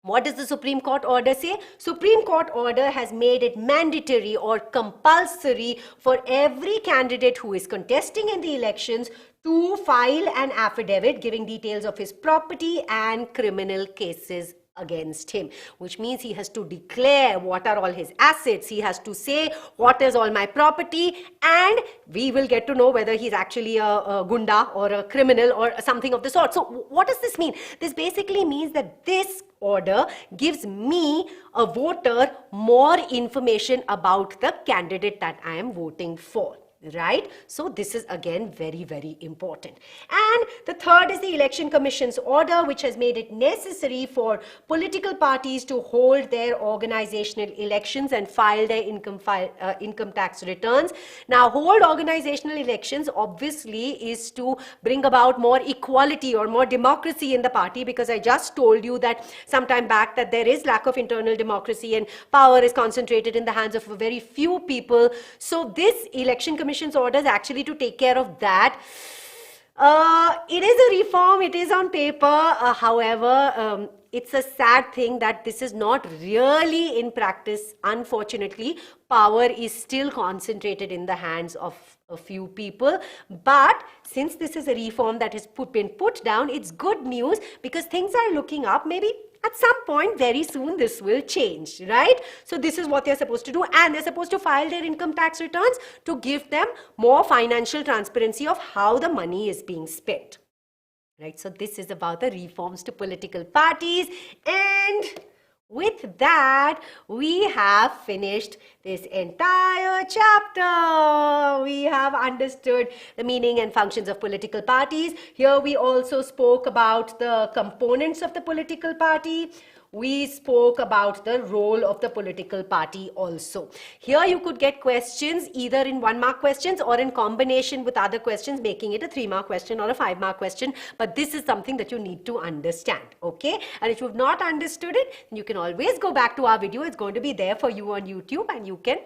What does the Supreme Court order say? Supreme Court order has made it mandatory or compulsory for every candidate who is contesting in the elections to file an affidavit giving details of his property and criminal cases against him, which means he has to declare what are all his assets, he has to say what is all my property, and we will get to know whether he's actually a gunda or a criminal or something of the sort. So what does this mean? This basically means that this order gives me, a voter, more information about the candidate that I am voting for. Right? So this is again very, very important. And the third is the Election Commission's order, which has made it necessary for political parties to hold their organizational elections and file their income tax returns. Now, hold organizational elections obviously is to bring about more equality or more democracy in the party, because I just told you that sometime back that there is lack of internal democracy and power is concentrated in the hands of a very few people. So this Election Commission orders actually to take care of that. It is a reform, it is on paper, however, it's a sad thing that this is not really in practice. Unfortunately, power is still concentrated in the hands of a few people, but since this is a reform that has been put down, it's good news, because things are looking up. Maybe at some point very soon this will change, right? So this is what they're supposed to do, and they're supposed to file their income tax returns to give them more financial transparency of how the money is being spent, right? So this is about the reforms to political parties, and with that, we have finished this entire chapter. We have understood the meaning and functions of political parties. Here we also spoke about the components of the political party. we spoke about the role of the political party also. Here you could get questions either in 1 mark questions or in combination with other questions, making it a 3 mark question or a 5 mark question. But this is something that you need to understand, okay? And if you've not understood it, you can always go back to our video. It's going to be there for you on YouTube, and you can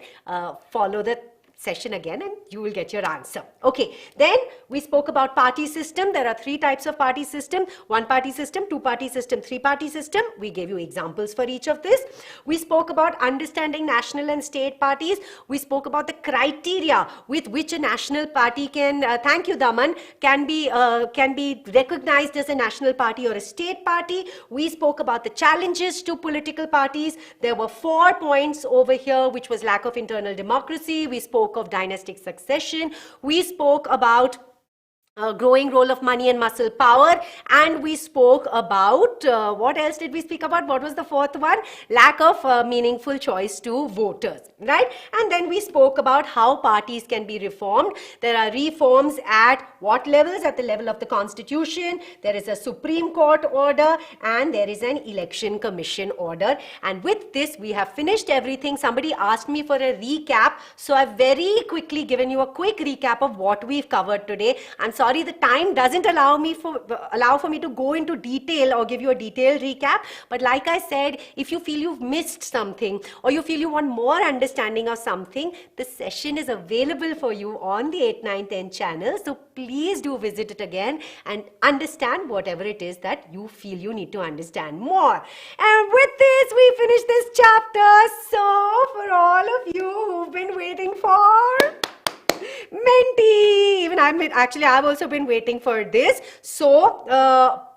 follow the session again and you will get your answer. Okay, then we spoke about party system. There are 3 types of party system: 1 party system, 2 party system, 3 party system. We gave you examples for each of this. We spoke about understanding national and state parties. We spoke about the criteria with which a national party can, thank you Daman, can be recognized as a national party or a state party. We spoke about the challenges to political parties. There were 4 points over here, which was lack of internal democracy. We spoke of dynastic succession. We spoke about growing role of money and muscle power, and we spoke about what else did we speak about? What was the 4th one? Lack of meaningful choice to voters, right? And then we spoke about how parties can be reformed. There are reforms at what levels? At the level of the constitution, there is a Supreme Court order, and there is an election commission order. And with this we have finished everything. Somebody asked me for a recap, so I've very quickly given you a quick recap of what we've covered today. I'm sorry the time doesn't allow for me to go into detail or give you a detailed recap, but like I said, if you feel you've missed something or you feel you want more understanding of something, the session is available for you on the 8, 9, 10 channel. So please do visit it again and understand whatever it is that you feel you need to understand more. And with this, we finish this chapter. So for all of you who've been waiting for Menti, even I've also been waiting for this. So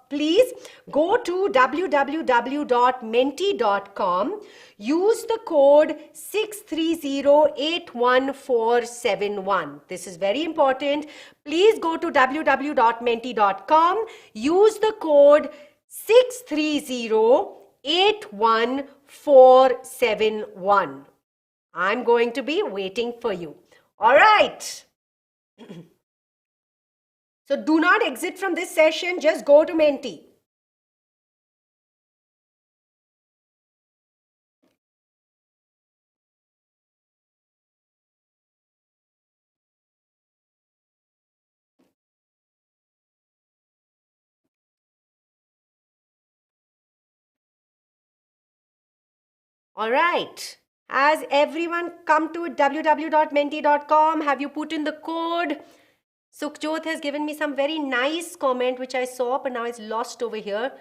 please go to www.menti.com. Use the code 630-81471. This is very important. Please go to www.menti.com. Use the code 630-81471. I'm going to be waiting for you. All right. So do not exit from this session. Just go to Menti. All right. Has everyone come to www.menti.com? Have you put in the code? Sukhjot has given me some very nice comment which I saw, but now it's lost over here.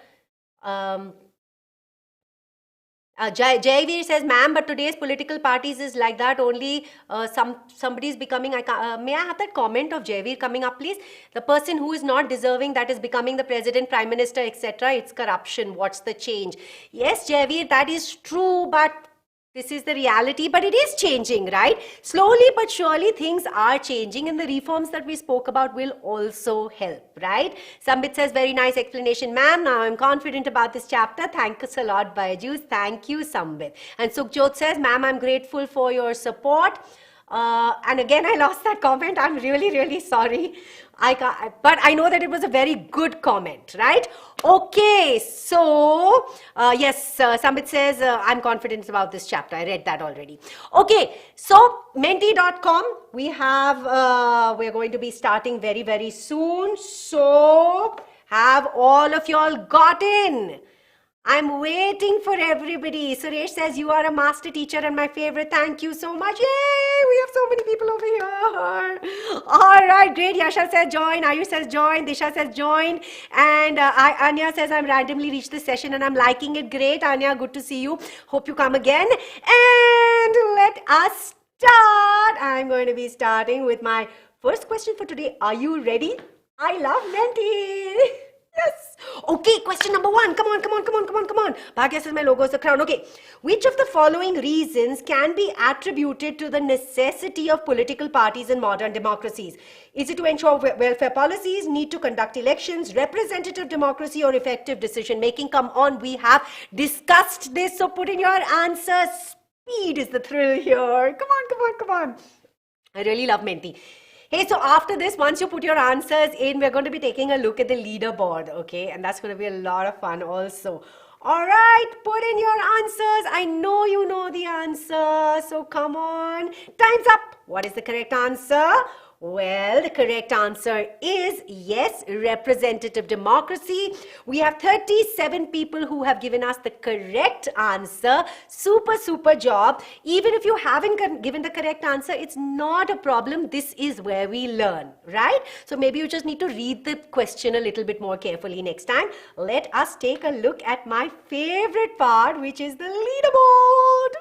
Jayveer says, ma'am, but today's political parties is like that. Only somebody's becoming. May I have that comment of Jayveer coming up, please? The person who is not deserving, that is becoming the president, prime minister, etc. It's corruption. What's the change? Yes, Jayveer, that is true, but this is the reality, but it is changing, right? Slowly but surely things are changing, and the reforms that we spoke about will also help, right? Sambit says, very nice explanation, ma'am. Now I'm confident about this chapter. Thanks a lot, Baijus. Thank you, Sambit. And Sukhjot says, ma'am, I'm grateful for your support. And again, I lost that comment. I'm really, really sorry. But I know that it was a very good comment, right? Okay, so yes, Sambit says, I'm confident about this chapter. I read that already. Okay, so menti.com, we have, we're going to be starting very, very soon. So have all of y'all got in? I'm waiting for everybody. Suresh says, you are a master teacher and my favorite. Thank you so much. Yay! We have so many people over here. All right, great. Yasha says join. Ayush says join. Disha says join. And Anya says, I'm randomly reached this session and I'm liking it. Great, Anya. Good to see you. Hope you come again. And let us start. I'm going to be starting with my first question for today. Are you ready? I love Menti. Yes. Okay, question number 1. Come on. Bhagya says my logo is the crown. Okay. Which of the following reasons can be attributed to the necessity of political parties in modern democracies? Is it to ensure welfare policies, need to conduct elections, representative democracy, or effective decision making? Come on, we have discussed this. So put in your answer. Speed is the thrill here. Come on. I really love Menti. Hey, so after this, once you put your answers in, we're going to be taking a look at the leaderboard, okay? And that's going to be a lot of fun also. All right, put in your answers. I know you know the answer. So come on. Time's up. What is the correct answer? Well, the correct answer is yes, representative democracy. We have 37 people who have given us the correct answer. Super, super job. Even if you haven't given the correct answer, it's not a problem. This is where we learn, right? So maybe you just need to read the question a little bit more carefully next time. Let us take a look at my favorite part, which is the leaderboard.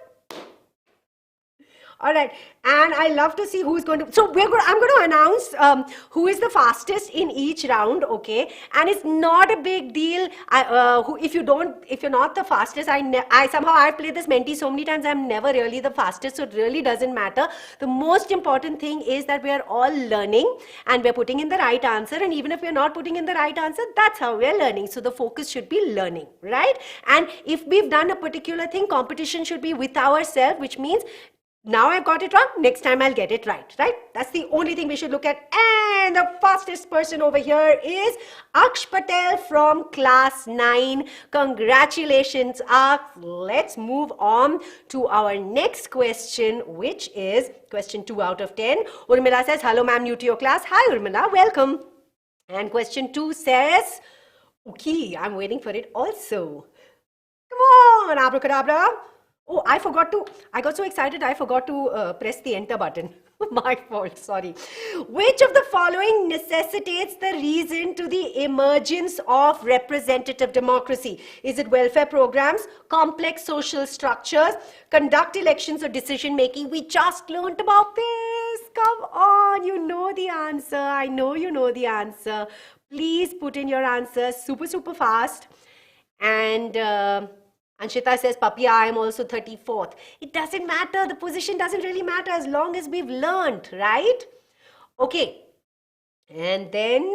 All right, and I love to see who's going to. So I'm going to announce who is the fastest in each round. Okay, and it's not a big deal. If you're not the fastest, I've played this Menti so many times. I'm never really the fastest, so it really doesn't matter. The most important thing is that we are all learning and we're putting in the right answer. And even if we're not putting in the right answer, that's how we're learning. So the focus should be learning, right? And if we've done a particular thing, competition should be with ourselves, which means now I've got it wrong, next time I'll get it right, right? That's the only thing we should look at. And the fastest person over here is Aksh Patel from class 9. Congratulations, Aksh. Let's move on to our next question, which is question 2 out of 10. Urmila says, hello ma'am, new to your class. Hi Urmila, welcome. And question 2 says, okay, I'm waiting for it also. Come on, abracadabra. Oh, I got so excited, I forgot to press the enter button. My fault, sorry. Which of the following necessitates the reason to the emergence of representative democracy? Is it welfare programs, complex social structures, conduct elections or decision making? We just learned about this. Come on, you know the answer. I know you know the answer. Please put in your answers super, super fast. And Anshita says, Papiya, I am also 34th. It doesn't matter. The position doesn't really matter as long as we've learned, right? Okay. And then,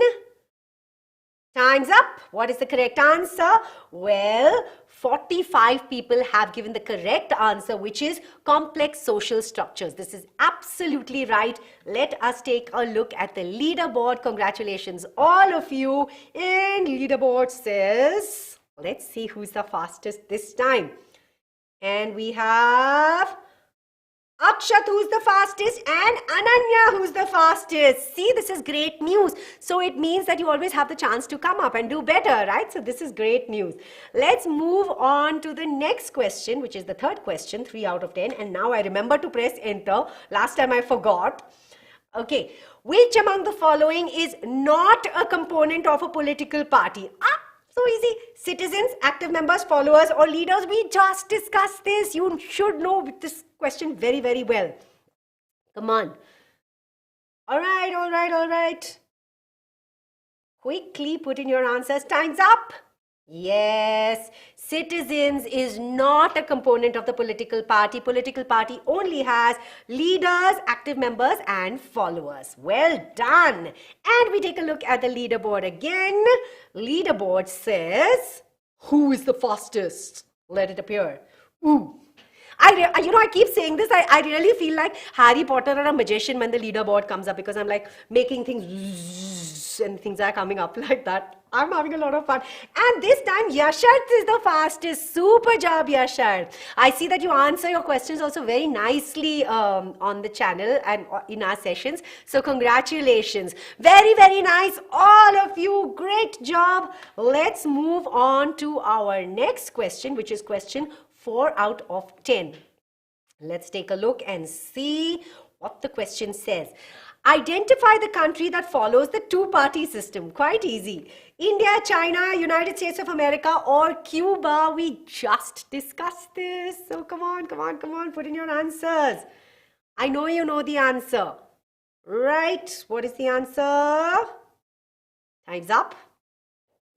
time's up. What is the correct answer? Well, 45 people have given the correct answer, which is complex social structures. This is absolutely right. Let us take a look at the leaderboard. Congratulations, all of you. And leaderboard says... let's see who's the fastest this time. And we have Akshat, who's the fastest, and Ananya, who's the fastest. See, this is great news. So it means that you always have the chance to come up and do better, right? So this is great news. Let's move on to the next question, which is the third question, 3 out of 10. And now I remember to press enter. Last time I forgot. Okay. Which among the following is not a component of a political party? So easy. Citizens, active members, followers, or leaders. We just discussed this. You should know this question very, very well. Come on. All right, all right, all right. Quickly put in your answers. Time's up. Yes, citizens is not a component of the political party. Political party only has leaders, active members, and followers. Well done. And we take a look at the leaderboard again. Leaderboard says, who is the fastest? Let it appear. Ooh. I keep saying this. I really feel like Harry Potter or a magician when the leaderboard comes up, because I'm like making things and things are coming up like that. I'm having a lot of fun. And this time, Yashart is the fastest. Super job, Yashart. I see that you answer your questions also very nicely on the channel and in our sessions. So congratulations. Very, very nice. All of you, great job. Let's move on to our next question, which is question 4 out of 10. Let's take a look and see what the question says. Identify the country that follows the two-party system. Quite easy. India, China, United States of America, or Cuba. We just discussed this. So come on, come on, come on. Put in your answers. I know you know the answer. Right. What is the answer? Time's up.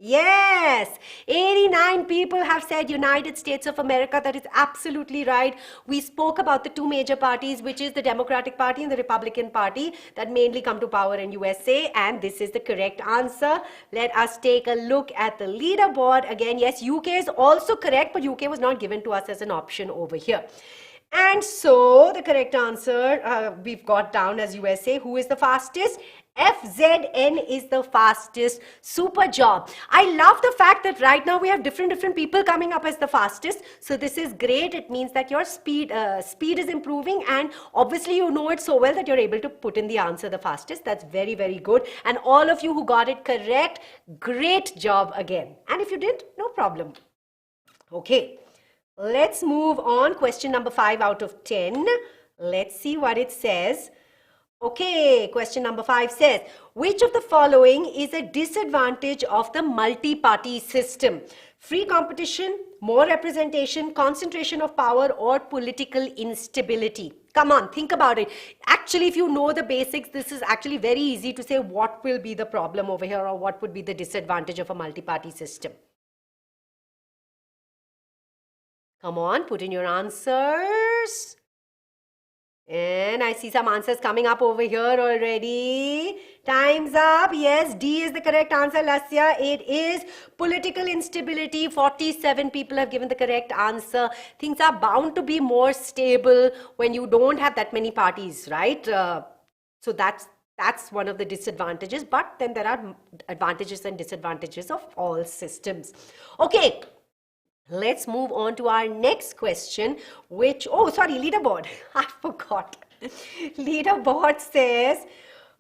Yes, 89 people have said United States of America. That is absolutely right. We spoke about the two major parties, which is the Democratic Party and the Republican Party, that mainly come to power in USA, and this is the correct answer. Let us take a look at the leaderboard again. Yes, UK is also correct, but UK was not given to us as an option over here. And so the correct answer we've got down as USA. Who is the fastest? FZN is the fastest. Super job. I love the fact that right now we have different people coming up as the fastest. So this is great. It means that your speed is improving, and obviously you know it so well that you're able to put in the answer the fastest. That's very, very good. And all of you who got it correct, great job again. And if you didn't, no problem. Okay, let's move on. Question number 5 out of 10. Let's see what it says. Okay, question number 5 says, which of the following is a disadvantage of the multi-party system? Free competition, more representation, concentration of power, or political instability? Come on, think about it. Actually, if you know the basics, this is actually very easy to say what will be the problem over here or what would be the disadvantage of a multi-party system. Come on, put in your answers. And I see some answers coming up over here already. Time's up. Yes, D is the correct answer, Lasya. It is political instability. 47 people have given the correct answer. Things are bound to be more stable when you don't have that many parties, right? So that's one of the disadvantages. But then there are advantages and disadvantages of all systems. Okay. Let's move on to our next question, which, oh, sorry, leaderboard. I forgot. Leaderboard says,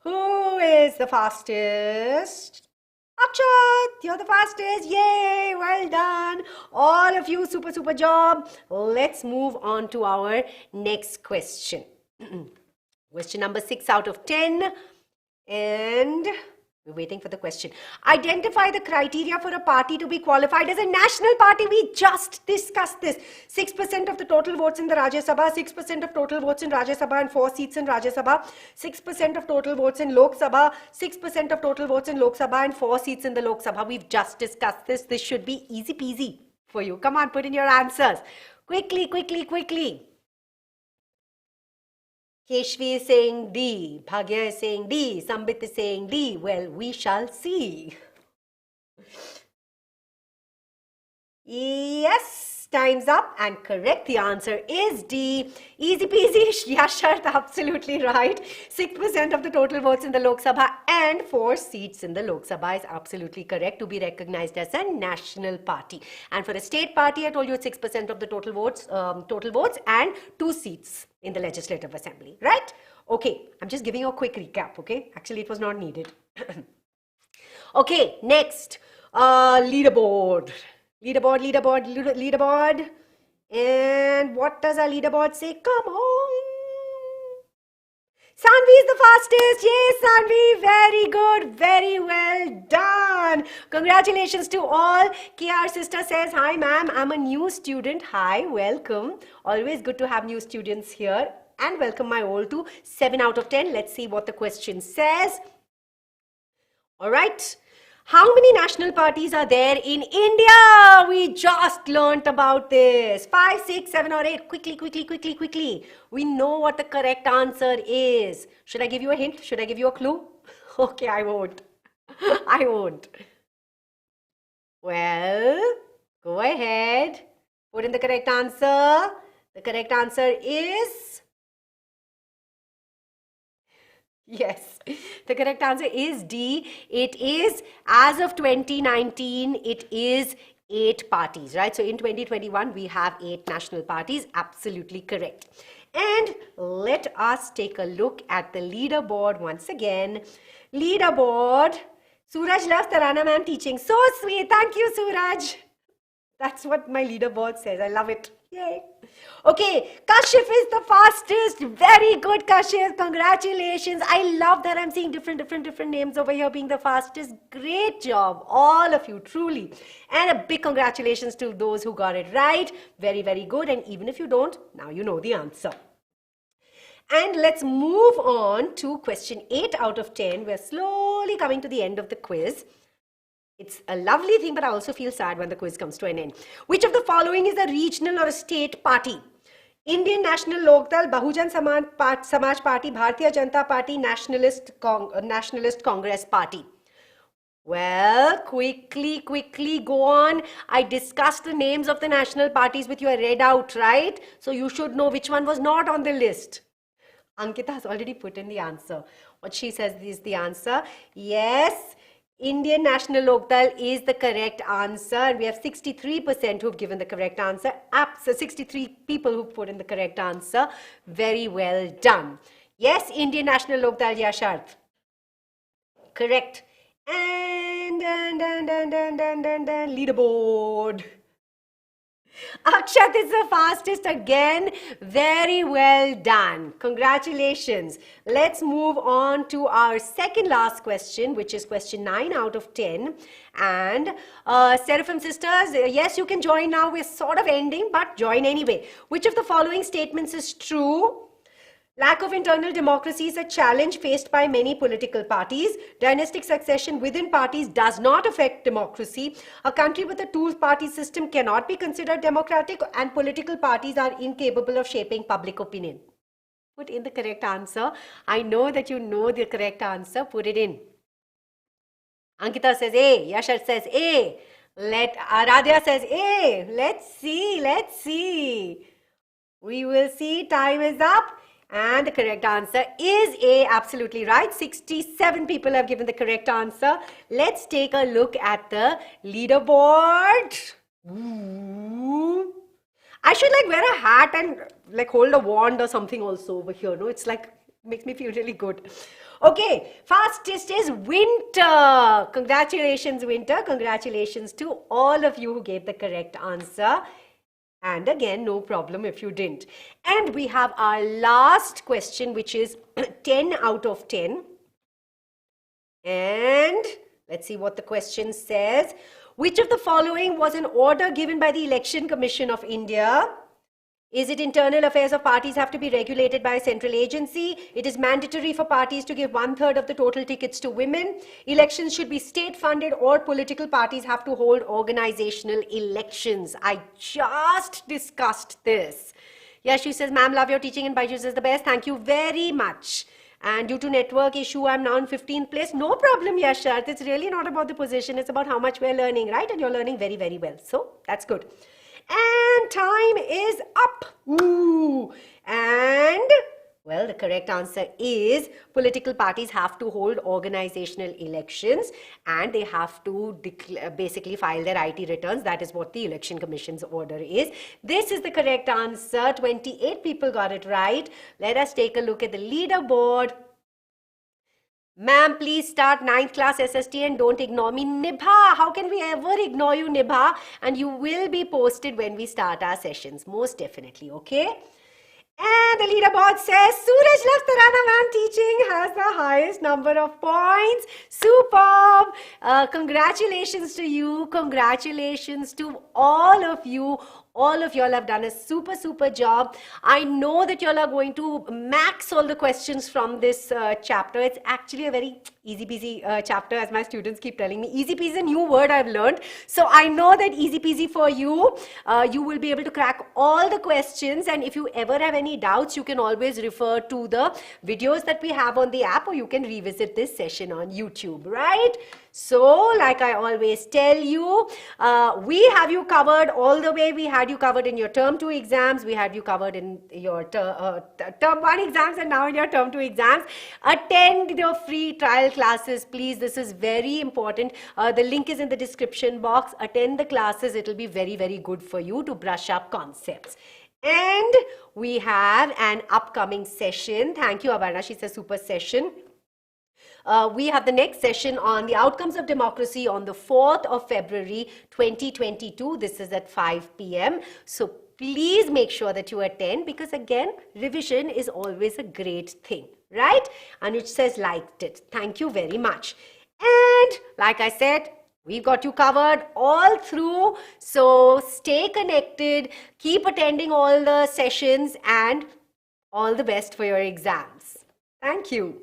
who is the fastest? Akshat, you're the fastest. Yay, well done. All of you, super, super job. Let's move on to our next question. Question number 6 out of 10. And we're waiting for the question. Identify the criteria for a party to be qualified as a national party. We just discussed this. 6% of the total votes in the Rajya Sabha, 6% of total votes in Rajya Sabha and 4 seats in Rajya Sabha, 6% of total votes in Lok Sabha, 6% of total votes in Lok Sabha and 4 seats in the Lok Sabha. We've just discussed this. This should be easy peasy for you. Come on, put in your answers. Quickly, quickly, quickly. Keshvi is saying D, Bhagya is saying D, Sambit is saying D. Well, we shall see. Yes, time's up and correct. The answer is D. Easy peasy, Yashart, absolutely right. 6% of the total votes in the Lok Sabha and 4 seats in the Lok Sabha is absolutely correct to be recognized as a national party. And for a state party, I told you it's 6% of the total votes and 2 seats in the Legislative Assembly, right? Okay, I'm just giving you a quick recap, okay? Actually, it was not needed. Okay, next, leaderboard. Leaderboard. And what does our leaderboard say? Come on. Sanvi is the fastest. Yes, Sanvi. Very good. Very well done. Congratulations to all. KR sister says, hi ma'am, I'm a new student. Hi, welcome. Always good to have new students here. And welcome my old to 7 out of 10. Let's see what the question says. All right. How many national parties are there in India? We just learnt about this. 5, 6, 7 or 8. Quickly. We know what the correct answer is. Should I give you a hint? Should I give you a clue? Okay, I won't. I won't. Well, go ahead. Put in the correct answer. The correct answer is... Yes, the correct answer is D. It is, as of 2019, it is 8 parties, right? So in 2021, we have 8 national parties. Absolutely correct. And let us take a look at the leaderboard once again. Leaderboard. Suraj loves Tarana ma'am teaching. So sweet. Thank you, Suraj. That's what my leaderboard says. I love it. Yay. Okay, Kashif is the fastest. Very good, Kashif. Congratulations. I love that I'm seeing different names over here being the fastest. Great job, all of you, truly. And a big congratulations to those who got it right. Very, very good. And even if you don't, now you know the answer. And let's move on to question 8 out of 10. We're slowly coming to the end of the quiz. It's a lovely thing, but I also feel sad when the quiz comes to an end. Which of the following is a regional or a state party? Indian National Lokdal, Bahujan Samaj Party, Bharatiya Janata Party, Nationalist Congress Party. Well, quickly go on. I discussed the names of the national parties with you. I read out, right? So you should know which one was not on the list. Ankita has already put in the answer. What she says is the answer. Yes, Indian National Lokdal is the correct answer. We have 63% who've given the correct answer. So 63 people who've put in the correct answer. Very well done. Yes, Indian National Lokdal, Yasharth. Correct. And leaderboard. Akshat is the fastest again. Very well done. Congratulations. Let's move on to our second last question, which is question 9 out of 10. And Seraphim sisters, yes, you can join now. We're sort of ending, but join anyway. Which of the following statements is true? Lack of internal democracy is a challenge faced by many political parties. Dynastic succession within parties does not affect democracy. A country with a two-party system cannot be considered democratic, and political parties are incapable of shaping public opinion. Put in the correct answer. I know that you know the correct answer. Put it in. Ankita says A. Yashar says A. Aradhya says A. Let's see. We will see. Time is up. And the correct answer is A, absolutely right. 67 people have given the correct answer. Let's take a look at the leaderboard. Ooh. I should like wear a hat and like hold a wand or something also over here. No, it's like makes me feel really good. Okay, fastest is Winter. Congratulations, Winter. Congratulations to all of you who gave the correct answer. And again, no problem if you didn't. And we have our last question, which is 10 out of 10. And let's see what the question says. Which of the following was an order given by the Election Commission of India? Is it internal affairs of parties have to be regulated by a central agency? It is mandatory for parties to give 1/3 of the total tickets to women. Elections should be state funded, or political parties have to hold organizational elections. I just discussed this. Yashi says, ma'am, love your teaching and Byju's is the best. Thank you very much. And due to network issue, I'm now in 15th place. No problem, Yasharth. It's really not about the position. It's about how much we're learning, right? And you're learning very, very well. So that's good. And time is up. Ooh. And, well, the correct answer is political parties have to hold organizational elections and they have to basically file their IT returns. That is what the Election Commission's order is. This is the correct answer. 28 people got it right. Let us take a look at the leaderboard. Ma'am, please start 9th class SST and don't ignore me. Nibha, how can we ever ignore you, Nibha? And you will be posted when we start our sessions, most definitely, okay? And the leaderboard says Suraj Loves Tarana ma'am teaching has the highest number of points. Superb. Congratulations to you. Congratulations to all of you. All of y'all have done a super, super job. I know that y'all are going to max all the questions from this chapter. It's actually a very easy peasy chapter, as my students keep telling me. Easy peasy is a new word I've learned. So I know that easy peasy for you. You will be able to crack all the questions. And if you ever have any doubts, you can always refer to the videos that we have on the app, or you can revisit this session on YouTube, right? So, like I always tell you, we have you covered all the way. We had you covered in your term 2 exams. We had you covered in your term 1 exams and now in your term 2 exams. Attend your free trial classes, please. This is very important. The link is in the description box. Attend the classes. It will be very, very good for you to brush up concepts. And we have an upcoming session. Thank you, Abarna. She says super session. We have the next session on the outcomes of democracy on the 4th of February 2022. This is at 5 p.m. So please make sure that you attend, because again, revision is always a great thing, right? Anuj says liked it. Thank you very much. And like I said, we've got you covered all through. So stay connected, keep attending all the sessions, and all the best for your exams. Thank you.